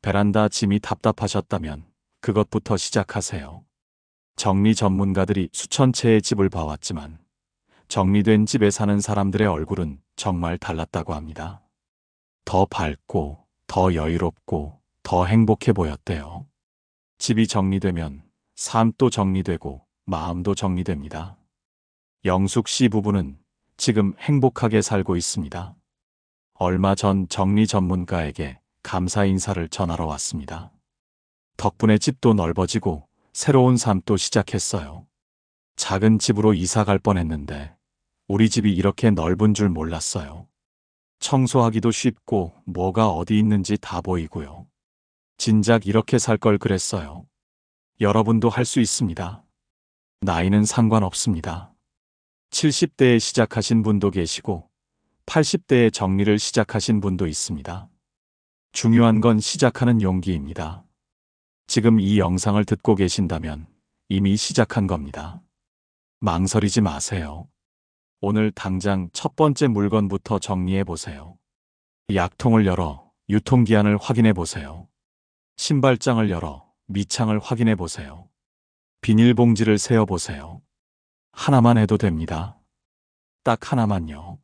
베란다 짐이 답답하셨다면 그것부터 시작하세요. 정리 전문가들이 수천 채의 집을 봐왔지만 정리된 집에 사는 사람들의 얼굴은 정말 달랐다고 합니다. 더 밝고, 더 여유롭고, 더 행복해 보였대요. 집이 정리되면 삶도 정리되고 마음도 정리됩니다. 영숙 씨 부부는 지금 행복하게 살고 있습니다. 얼마 전 정리 전문가에게 감사 인사를 전하러 왔습니다. 덕분에 집도 넓어지고 새로운 삶도 시작했어요. 작은 집으로 이사 갈 뻔했는데 우리 집이 이렇게 넓은 줄 몰랐어요. 청소하기도 쉽고 뭐가 어디 있는지 다 보이고요. 진작 이렇게 살 걸 그랬어요. 여러분도 할 수 있습니다. 나이는 상관없습니다. 70대에 시작하신 분도 계시고 80대에 정리를 시작하신 분도 있습니다. 중요한 건 시작하는 용기입니다. 지금 이 영상을 듣고 계신다면 이미 시작한 겁니다. 망설이지 마세요. 오늘 당장 첫 번째 물건부터 정리해 보세요. 약통을 열어 유통기한을 확인해 보세요. 신발장을 열어 밑창을 확인해 보세요. 비닐봉지를 세어 보세요. 하나만 해도 됩니다. 딱 하나만요.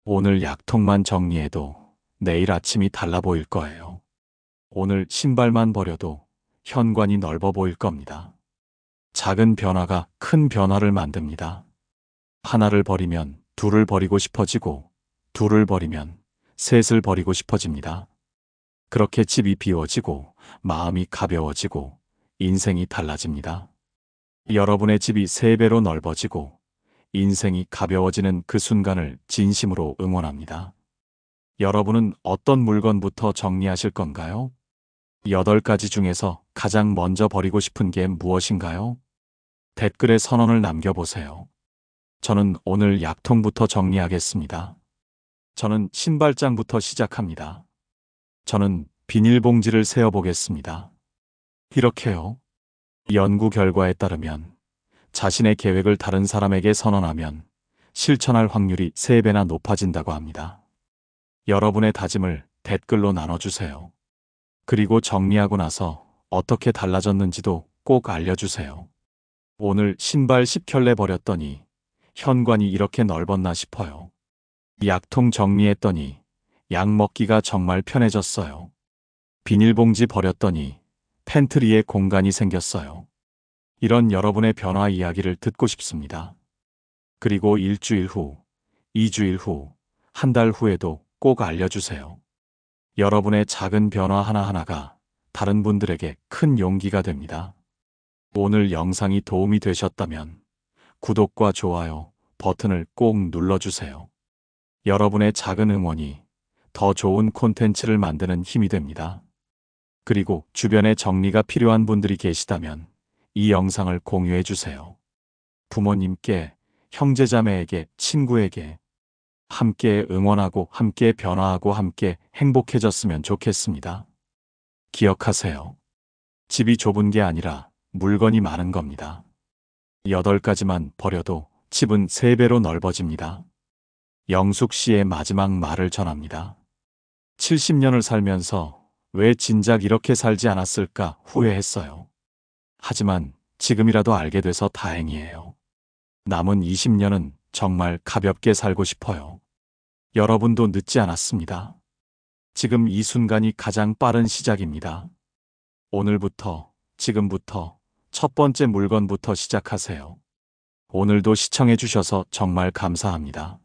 오늘 약통만 정리해도 내일 아침이 달라 보일 거예요. 오늘 신발만 버려도 현관이 넓어 보일 겁니다. 작은 변화가 큰 변화를 만듭니다. 하나를 버리면 둘을 버리고 싶어지고, 둘을 버리면 셋을 버리고 싶어집니다. 그렇게 집이 비워지고, 마음이 가벼워지고, 인생이 달라집니다. 여러분의 집이 3배로 넓어지고, 인생이 가벼워지는 그 순간을 진심으로 응원합니다. 여러분은 어떤 물건부터 정리하실 건가요? 8가지 중에서 가장 먼저 버리고 싶은 게 무엇인가요? 댓글에 선언을 남겨보세요. 저는 오늘 약통부터 정리하겠습니다. 저는 신발장부터 시작합니다. 저는 비닐봉지를 세어보겠습니다. 이렇게요. 연구 결과에 따르면 자신의 계획을 다른 사람에게 선언하면 실천할 확률이 3배나 높아진다고 합니다. 여러분의 다짐을 댓글로 나눠주세요. 그리고 정리하고 나서 어떻게 달라졌는지도 꼭 알려주세요. 오늘 신발 10켤레 버렸더니 현관이 이렇게 넓었나 싶어요. 약통 정리했더니 약 먹기가 정말 편해졌어요. 비닐봉지 버렸더니 팬트리에 공간이 생겼어요. 이런 여러분의 변화 이야기를 듣고 싶습니다. 그리고 일주일 후, 2주일 후, 한 달 후에도 꼭 알려주세요. 여러분의 작은 변화 하나하나가 다른 분들에게 큰 용기가 됩니다. 오늘 영상이 도움이 되셨다면 구독과 좋아요 버튼을 꼭 눌러주세요. 여러분의 작은 응원이 더 좋은 콘텐츠를 만드는 힘이 됩니다. 그리고 주변에 정리가 필요한 분들이 계시다면 이 영상을 공유해 주세요. 부모님께, 형제자매에게, 친구에게 함께 응원하고 함께 변화하고 함께 행복해졌으면 좋겠습니다. 기억하세요. 집이 좁은 게 아니라 물건이 많은 겁니다. 8가지만 버려도 집은 3배로 넓어집니다. 영숙 씨의 마지막 말을 전합니다. 70년을 살면서 왜 진작 이렇게 살지 않았을까 후회했어요. 하지만 지금이라도 알게 돼서 다행이에요. 남은 20년은 정말 가볍게 살고 싶어요. 여러분도 늦지 않았습니다. 지금 이 순간이 가장 빠른 시작입니다. 오늘부터, 지금부터 첫 번째 물건부터 시작하세요. 오늘도 시청해 주셔서 정말 감사합니다.